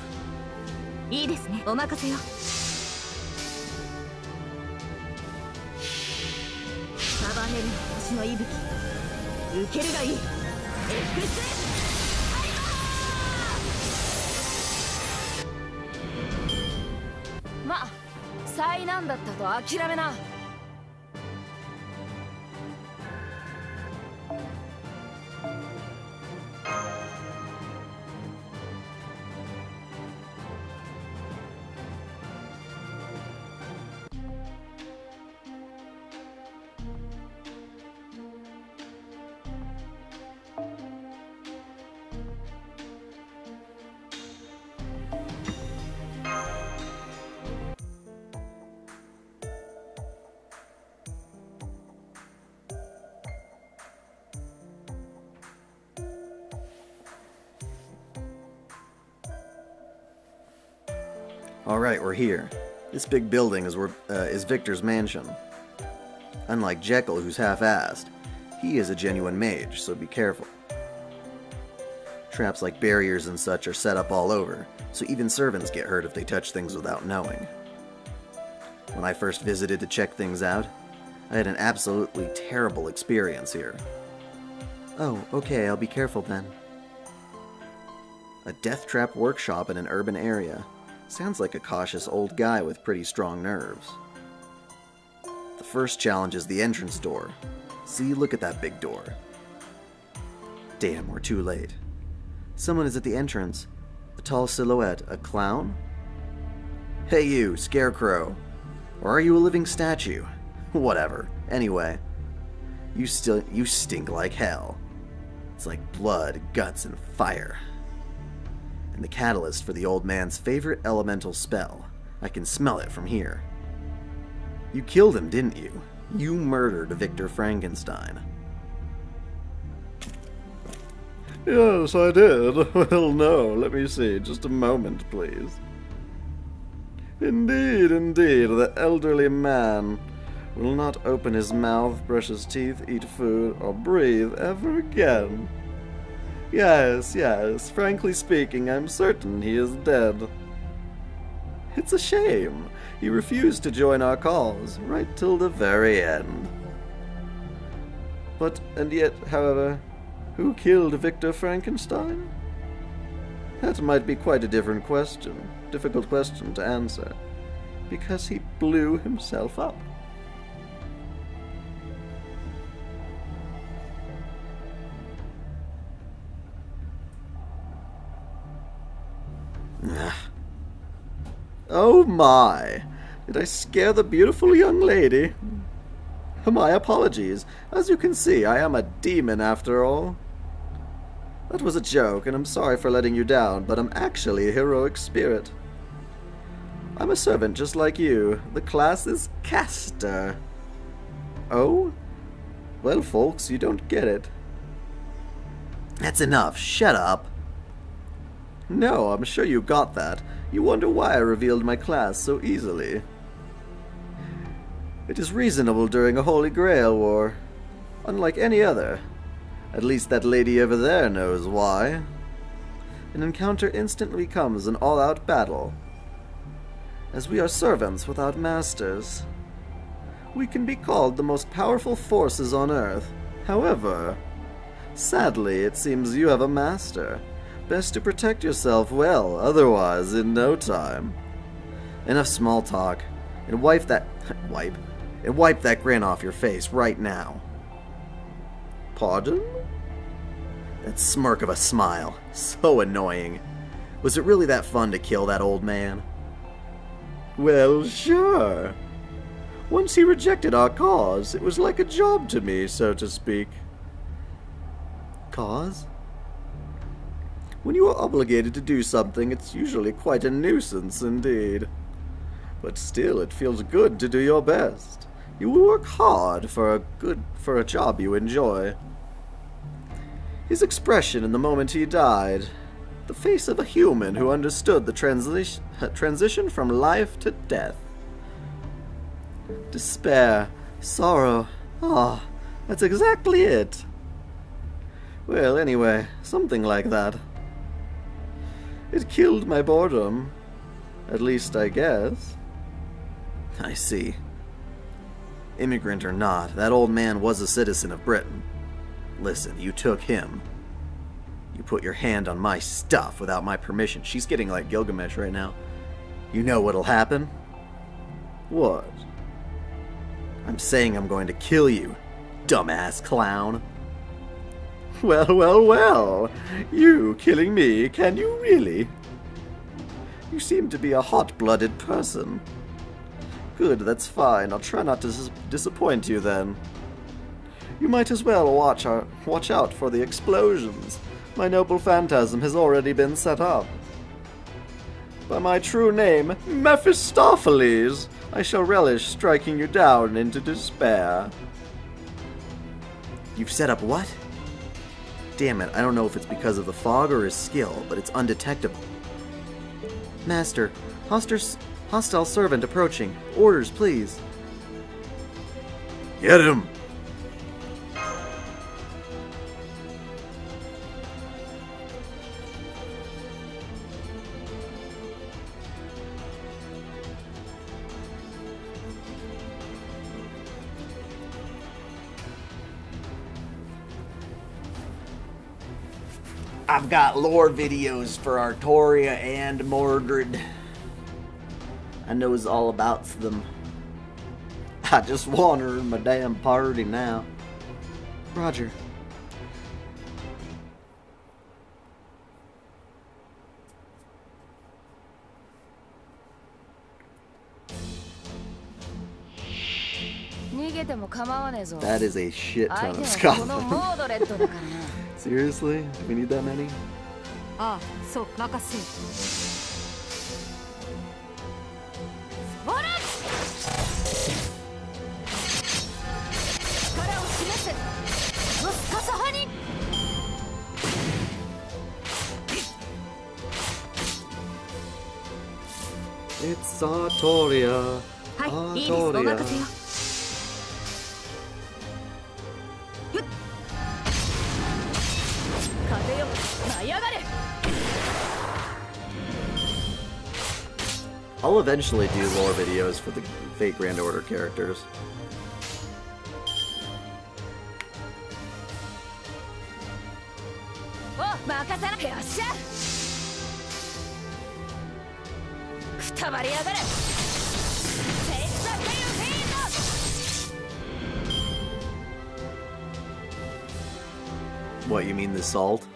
A: Alright, we're here. This big building is Victor's mansion. Unlike Jekyll, who's half-assed, he is a genuine mage, so be careful. Traps like barriers and such are set up all over, so even servants get hurt if they touch things without knowing. When I first visited to check things out, I had an absolutely terrible experience here. Oh, okay, I'll be careful then. A death trap workshop in an urban area. Sounds like a cautious old guy with pretty strong nerves. The first challenge is the entrance door. See, look at that big door. Damn, we're too late. Someone is at the entrance. A tall silhouette. A clown? Hey you, scarecrow. Or are you a living statue? Whatever. Anyway, you stink like hell. It's like blood, guts, and fire. And the catalyst for the old man's favorite elemental spell. I can smell it from here. You killed him, didn't you? You murdered Victor Frankenstein.
E: Yes, I did. Well, no, let me see. Just a moment, please.
A: Indeed, indeed, the elderly man will not open his mouth, brush his teeth, eat food, or breathe ever again. Yes, yes, frankly speaking, I'm certain he is dead. It's a shame. He refused to join our cause, right till the very end. But, and yet, however, who killed Victor Frankenstein? That might be quite a difficult question to answer, because he blew himself up. Oh my! Did I scare the beautiful young lady? My apologies. As you can see, I am a demon after all. That was a joke, and I'm sorry for letting you down, but I'm actually a heroic spirit. I'm a servant just like you. The class is caster. Oh? Well, folks, you don't get it. That's enough. Shut up. No, I'm sure you got that. You wonder why I revealed my class so easily. It is reasonable during a Holy Grail war, unlike any other. At least that lady over there knows why. An encounter instantly becomes an all-out battle. As we are servants without masters, we can be called the most powerful forces on Earth. However, sadly, it seems you have a master. Best to protect yourself well, otherwise in no time. Enough small talk, and wipe that grin off your face right now. Pardon? That smirk of a smile, so annoying. Was it really that fun to kill that old man? Well, sure. Once he rejected our cause, it was like a job to me, so to speak. Cause? When you are obligated to do something, it's usually quite a nuisance indeed. But still, it feels good to do your best. You will work hard for a job you enjoy. His expression in the moment he died, the face of a human who understood the transition from life to death. Despair, sorrow, that's exactly it. Well, anyway, something like that. It killed my boredom. At least, I guess. I see. Immigrant or not, that old man was a citizen of Britain. Listen, you took him. You put your hand on my stuff without my permission. She's getting like Gilgamesh right now. You know what'll happen? What? I'm saying I'm going to kill you, dumbass clown. Well, well, well. You killing me, can you really? You seem to be a hot-blooded person. Good, that's fine. I'll try not to disappoint you then. You might as well watch out for the explosions. My noble phantasm has already been set up. By my true name, Mephistopheles, I shall relish striking you down into despair. You've set up what? Damn it, I don't know if it's because of the fog or his skill, but it's undetectable. Master, hostile servant approaching. Orders, please.
E: Get him!
A: I've got lore videos for Artoria and Mordred. I knows all about them. I just want her in my damn party now. Roger. That is a shit ton of Scotland. Seriously? Do we need that many? It's Artoria.
C: はい、いいです、お任せよ。風よ、舞い上がれ。
A: I'll eventually do lore videos for the Fate Grand Order characters. What, you mean the salt?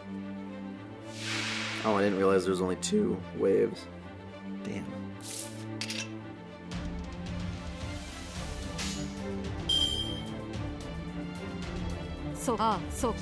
A: Oh, I didn't realize there was only 2 waves. Damn.
F: So, so.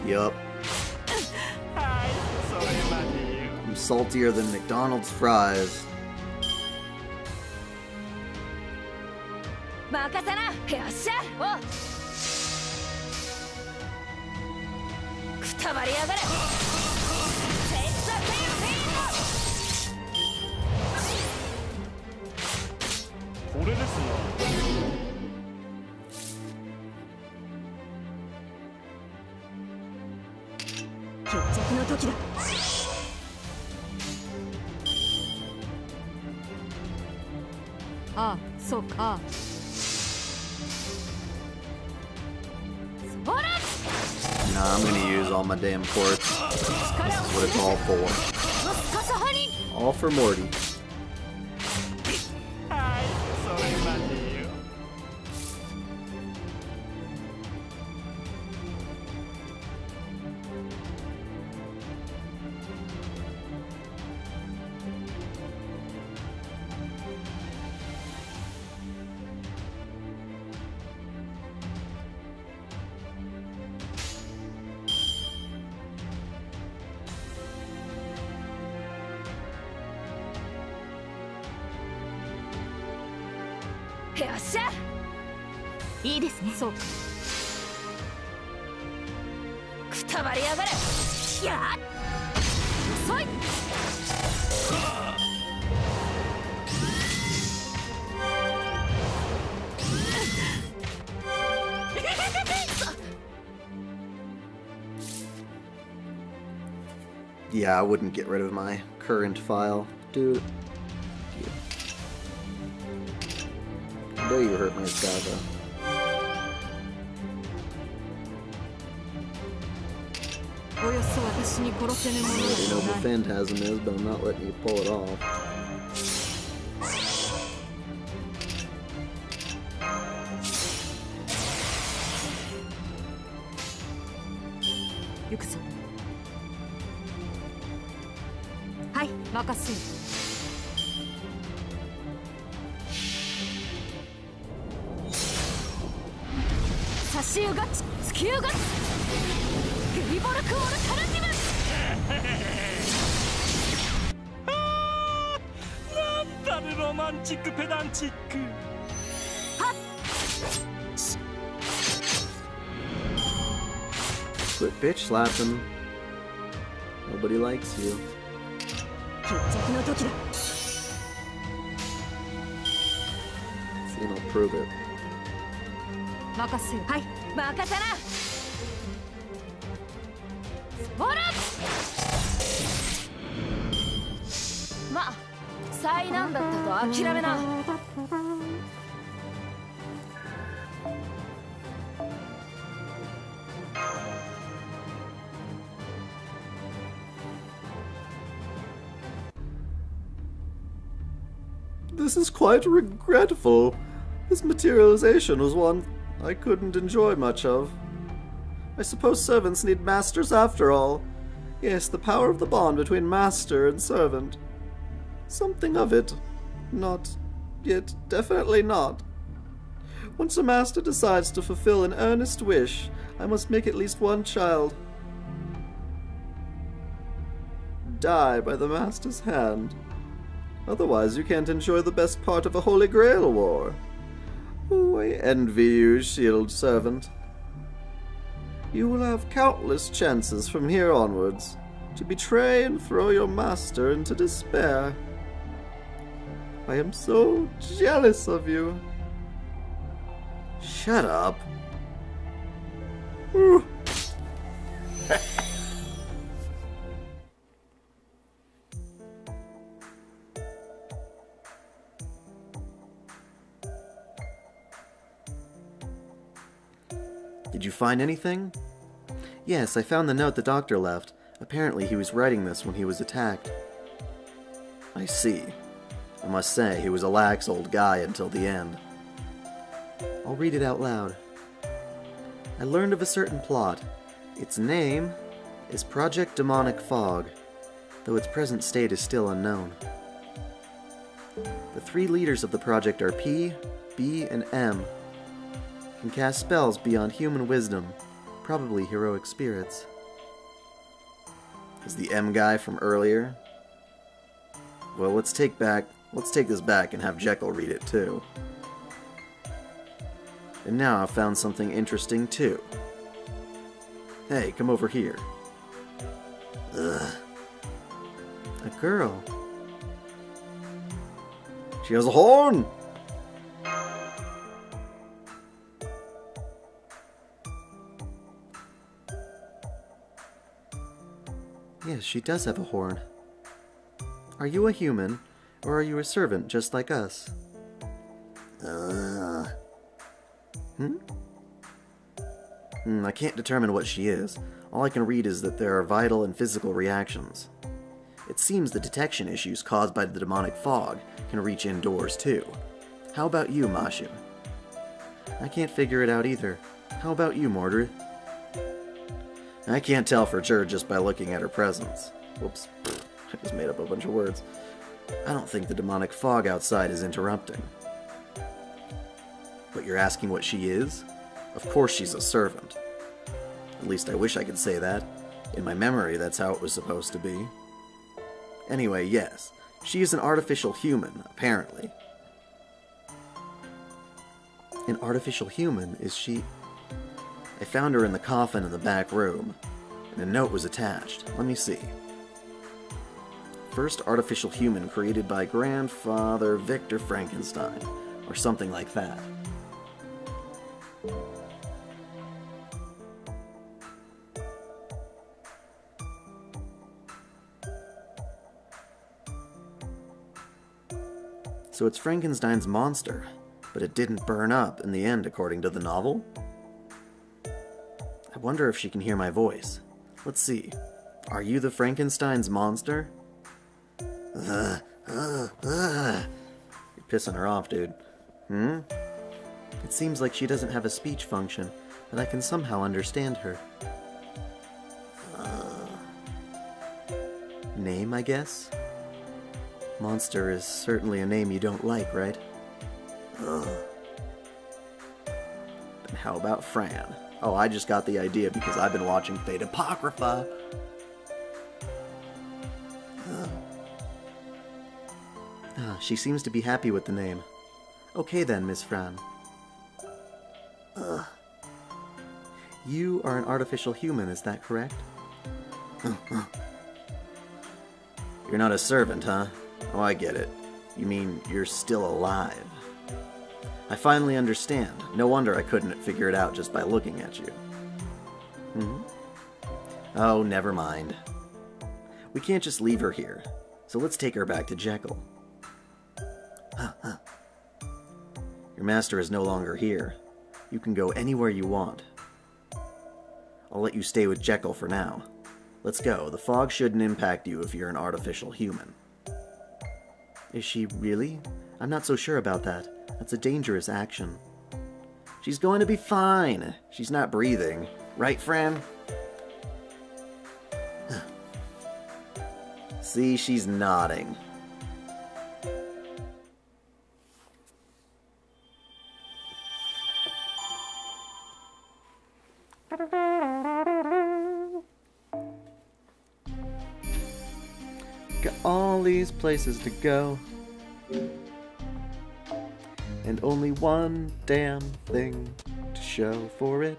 A: Yup. I'm saltier than McDonald's fries.
F: So,
A: Nah, I'm gonna use all my damn quartz. This is what it's all for. All for Morty.
F: So.
A: Yeah, I wouldn't get rid of my current file, dude. I know you hurt my Gacha.
F: I
A: already know what Phantasm is, but I'm not letting you pull it off.
F: Hai, makasu. Sashiugatsu, Tsukyugatsu. リボルクオルタラジム
G: なんたるロマンチックペダンチックはっ
A: Quit bitch slapping. Nobody likes you.
F: 決着の時だ
A: See, and I'll prove it.
F: 任せよはい任せな まあ災難だったと諦めな
A: This is quite regretful. This materialization was one I couldn't enjoy much of. I suppose servants need masters after all. Yes, the power of the bond between master and servant. Something of it. Not yet, definitely not. Once a master decides to fulfill an earnest wish, I must make at least one child die by the master's hand. Otherwise you can't enjoy the best part of a Holy Grail war. Oh, I envy you, shield servant. You will have countless chances from here onwards to betray and throw your master into despair. I am so jealous of you.
E: Shut up.
A: Did you find anything? Yes, I found the note the doctor left. Apparently he was writing this when he was attacked.
E: I see. I must say, he was a lax old guy until the end.
A: I'll read it out loud. I learned of a certain plot. Its name is Project Demonic Fog, though its present state is still unknown. The 3 leaders of the project are P, B, and M. Can cast spells beyond human wisdom, probably heroic spirits.
E: Is the M guy from earlier? Well, let's take this back and have Jekyll read it too. And now I've found something interesting too. Hey, come over here. Ugh.
A: A girl.
E: She has a horn!
A: Yes, she does have a horn. Are you a human, or are you a servant just like us?
E: I can't determine what she is. All I can read is that there are vital and physical reactions. It seems the detection issues caused by the demonic fog can reach indoors too. How about you, Mashu?
A: I can't figure it out either. How about you, Mordred?
E: I can't tell for sure just by looking at her presence. Whoops, I just made up a bunch of words. I don't think the demonic fog outside is interrupting. But you're asking what she is? Of course she's a servant. At least I wish I could say that. In my memory, that's how it was supposed to be. Anyway, yes, she is an artificial human, apparently.
A: An artificial human, is she?
E: I found her in the coffin in the back room, and a note was attached. Let me see. First artificial human created by Grandfather Victor Frankenstein, or something like that. So it's Frankenstein's monster, but it didn't burn up in the end according to the novel? I wonder if she can hear my voice. Let's see. Are you the Frankenstein's monster? You're pissing her off, dude.
A: It seems like she doesn't have a speech function, but I can somehow understand her. Name, I guess? Monster is certainly a name you don't like, right?
E: Then how about Fran? Oh, I just got the idea because I've been watching Fate Apocrypha.
A: She seems to be happy with the name. Okay then, Miss Fran. You are an artificial human, is that correct?
E: You're not a servant, huh? Oh, I get it. You mean you're still alive. I finally understand. No wonder I couldn't figure it out just by looking at you. Oh, never mind. We can't just leave her here, so let's take her back to Jekyll. Your master is no longer here. You can go anywhere you want. I'll let you stay with Jekyll for now. Let's go. The fog shouldn't impact you if you're an artificial human.
A: Is she really? I'm not so sure about that. That's a dangerous action.
E: She's going to be fine. She's not breathing. Right, Fran? See, she's nodding. Got all these places to go, and only one damn thing to show for it.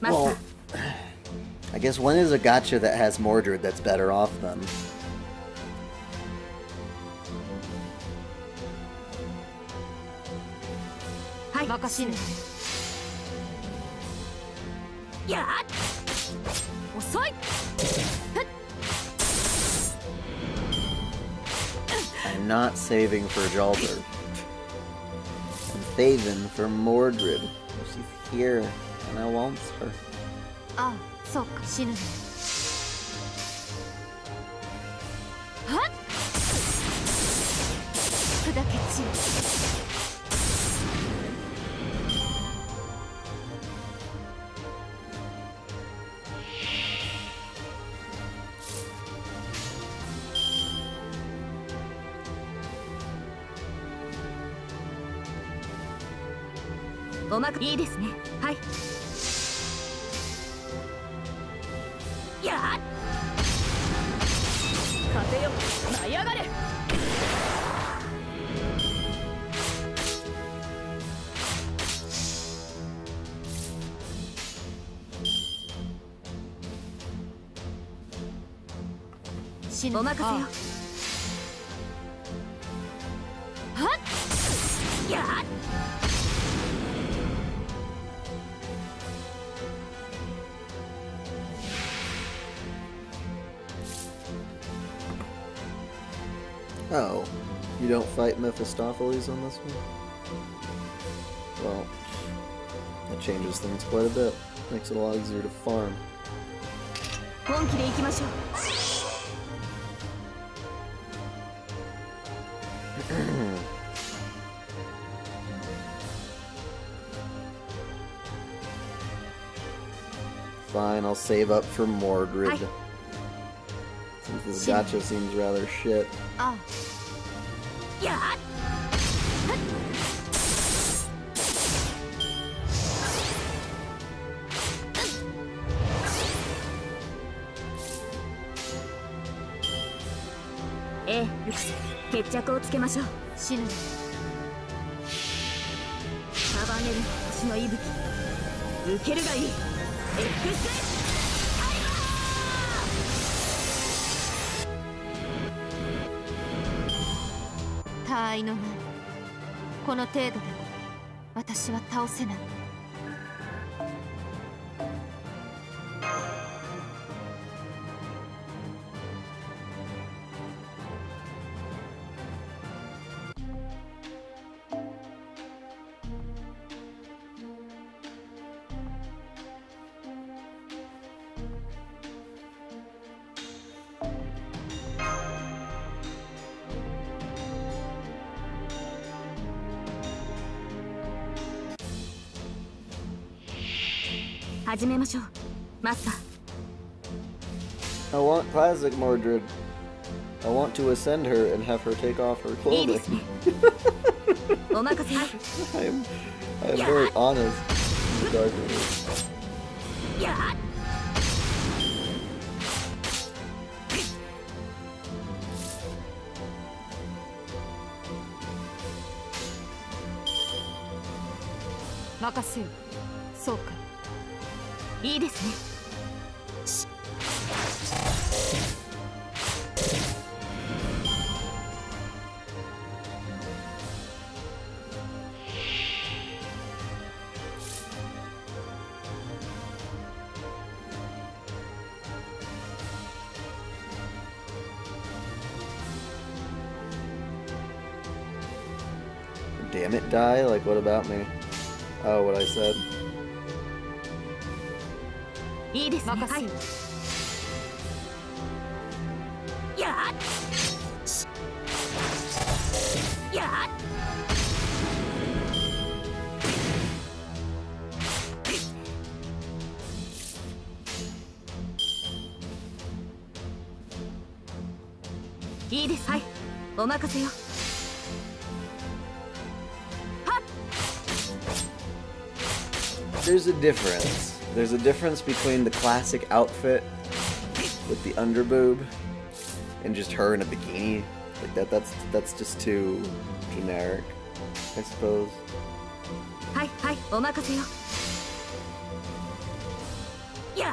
E: Well, I guess when is a gacha that has Mordred that's better off then? I'm not saving for Jalter. I'm saving for Mordred. She's here, and I want her.
C: Ah, so shinu.いいですね。はい。やっ。風よ、舞い上がれ。お任せよ。はっ。やっ。
E: Oh, you don't fight Mephistopheles on this one? Well, that changes things quite a bit. Makes it a lot easier to farm. Fine, I'll save up for Mordred. Since this gacha seems rather shit. Oh. Yeah. No. この程度で私は倒せない。始めましょう、マスター。I want classic Mordred. I want to ascend her and have her take off her clothing. I am very honest in the dark room.
F: 任せよ。そうか、
C: いいですね。
E: Damn it, die? Like, what about me? Oh, what I said.
C: いいですね。
F: 任せよ。
C: やっやっいいです。はい、お任せよ。
E: There's a difference. There's a difference between the classic outfit with the underboob and just her in a bikini. Like that's just too generic, I suppose.
C: はいはい、お任せよ。やっ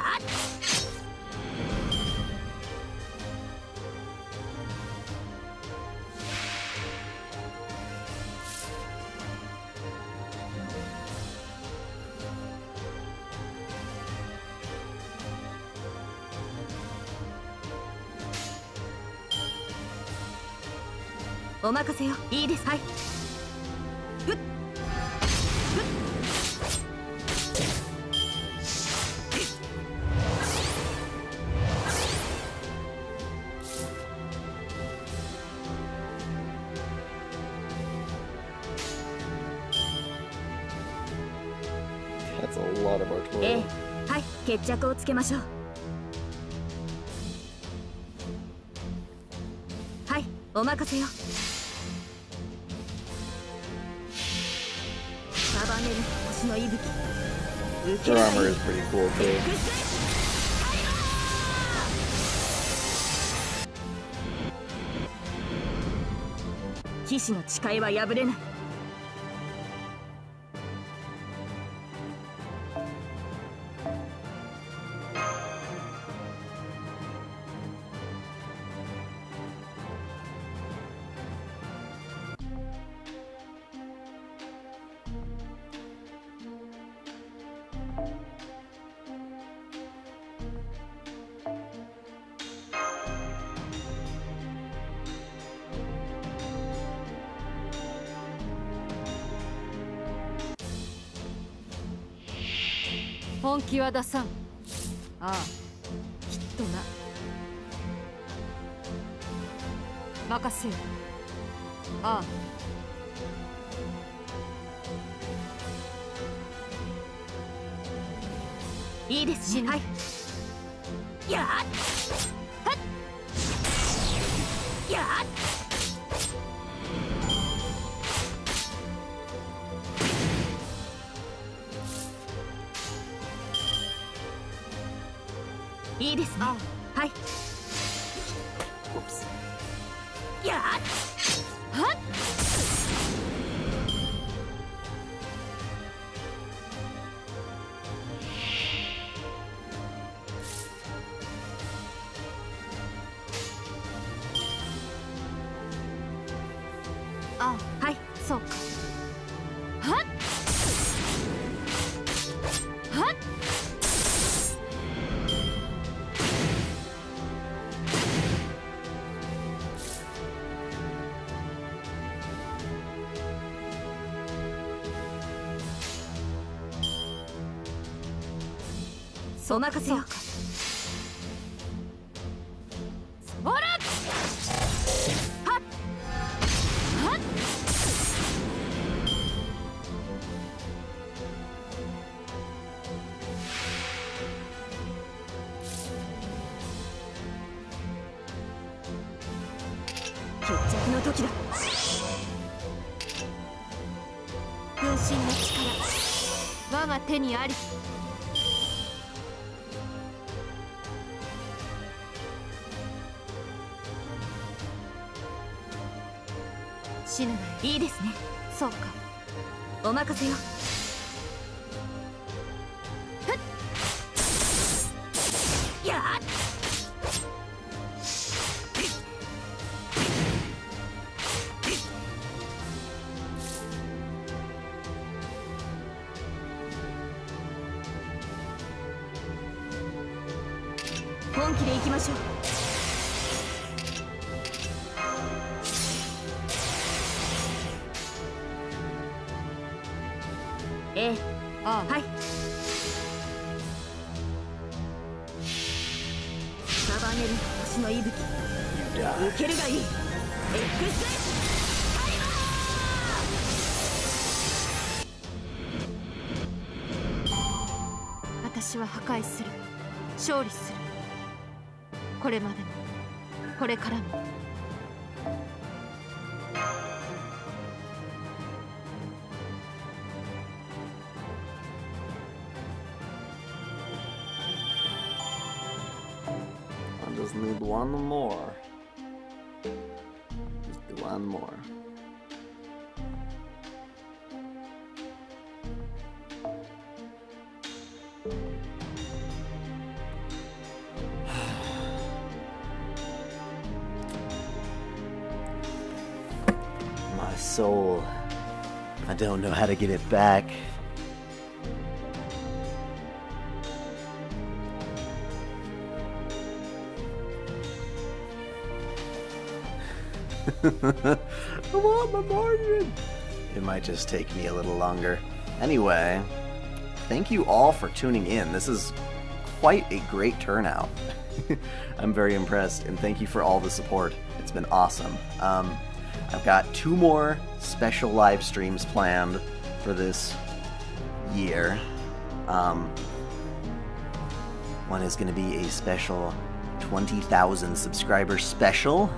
C: お任せよ。いいです。はい。ふっ
E: That's a lot of artillery.
C: はい、決着をつけましょう。はい、お任せよ。束ねる星の息吹。
E: Her armor is pretty cool too.
C: 騎士の誓いは破れない。
F: 本気は出さん。ああ、きっとな。任せよ。ああ、
C: いいですね。はい。やっはっやっいいですね。はい。やっはっああ、はい、そうか。はっはっお任せよ。ほらはっはっ決着の時だ。分身の力、我が手にあり。死ぬな。いいですね。そうか、お任せよ。
F: 本気で行きましょう。ええ、ああ、はい。束ねる星の息吹、受けるがいい。X 私は破壊する、勝利する。これまでもこれからも。
E: I just need one more. Just one more. My soul. I don't know how to get it back. Come on, my Mordred! It might just take me a little longer. Anyway, thank you all for tuning in. This is quite a great turnout. I'm very impressed, and thank you for all the support. It's been awesome. I've got 2 more special live streams planned for this year. One is going to be a special 20,000 subscriber special.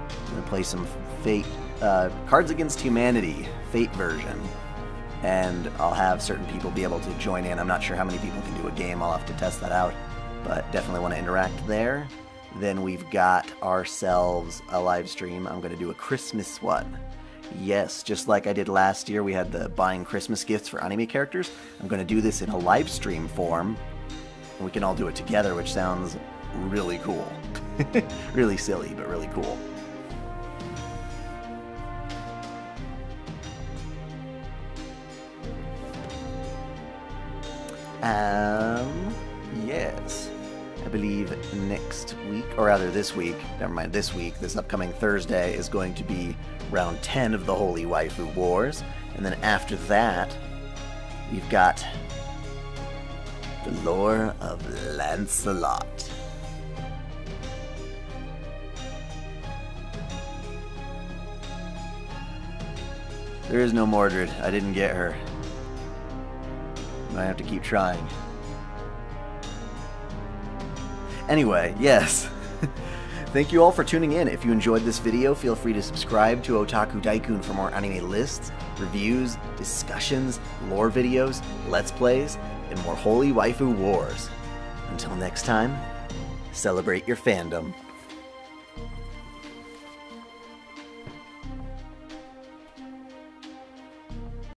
E: I'm going to play some Fate, Cards Against Humanity, Fate version. And I'll have certain people be able to join in. I'm not sure how many people can do a game. I'll have to test that out. But definitely want to interact there. Then we've got ourselves a live stream. I'm going to do a Christmas one. Yes, just like I did last year, we had the buying Christmas gifts for anime characters. I'm going to do this in a live stream form. And we can all do it together, which sounds really cool. Really silly, but really cool. Yes. I believe next week, or rather this week, never mind, this upcoming Thursday is going to be round 10 of the Holy Waifu Wars. And then after that, we've got the lore of Lancelot. There is no Mordred. I didn't get her. I have to keep trying. Anyway, yes. Thank you all for tuning in. If you enjoyed this video, feel free to subscribe to Otaku Daikun for more anime lists, reviews, discussions, lore videos, let's plays, and more Holy Waifu Wars. Until next time, celebrate your fandom.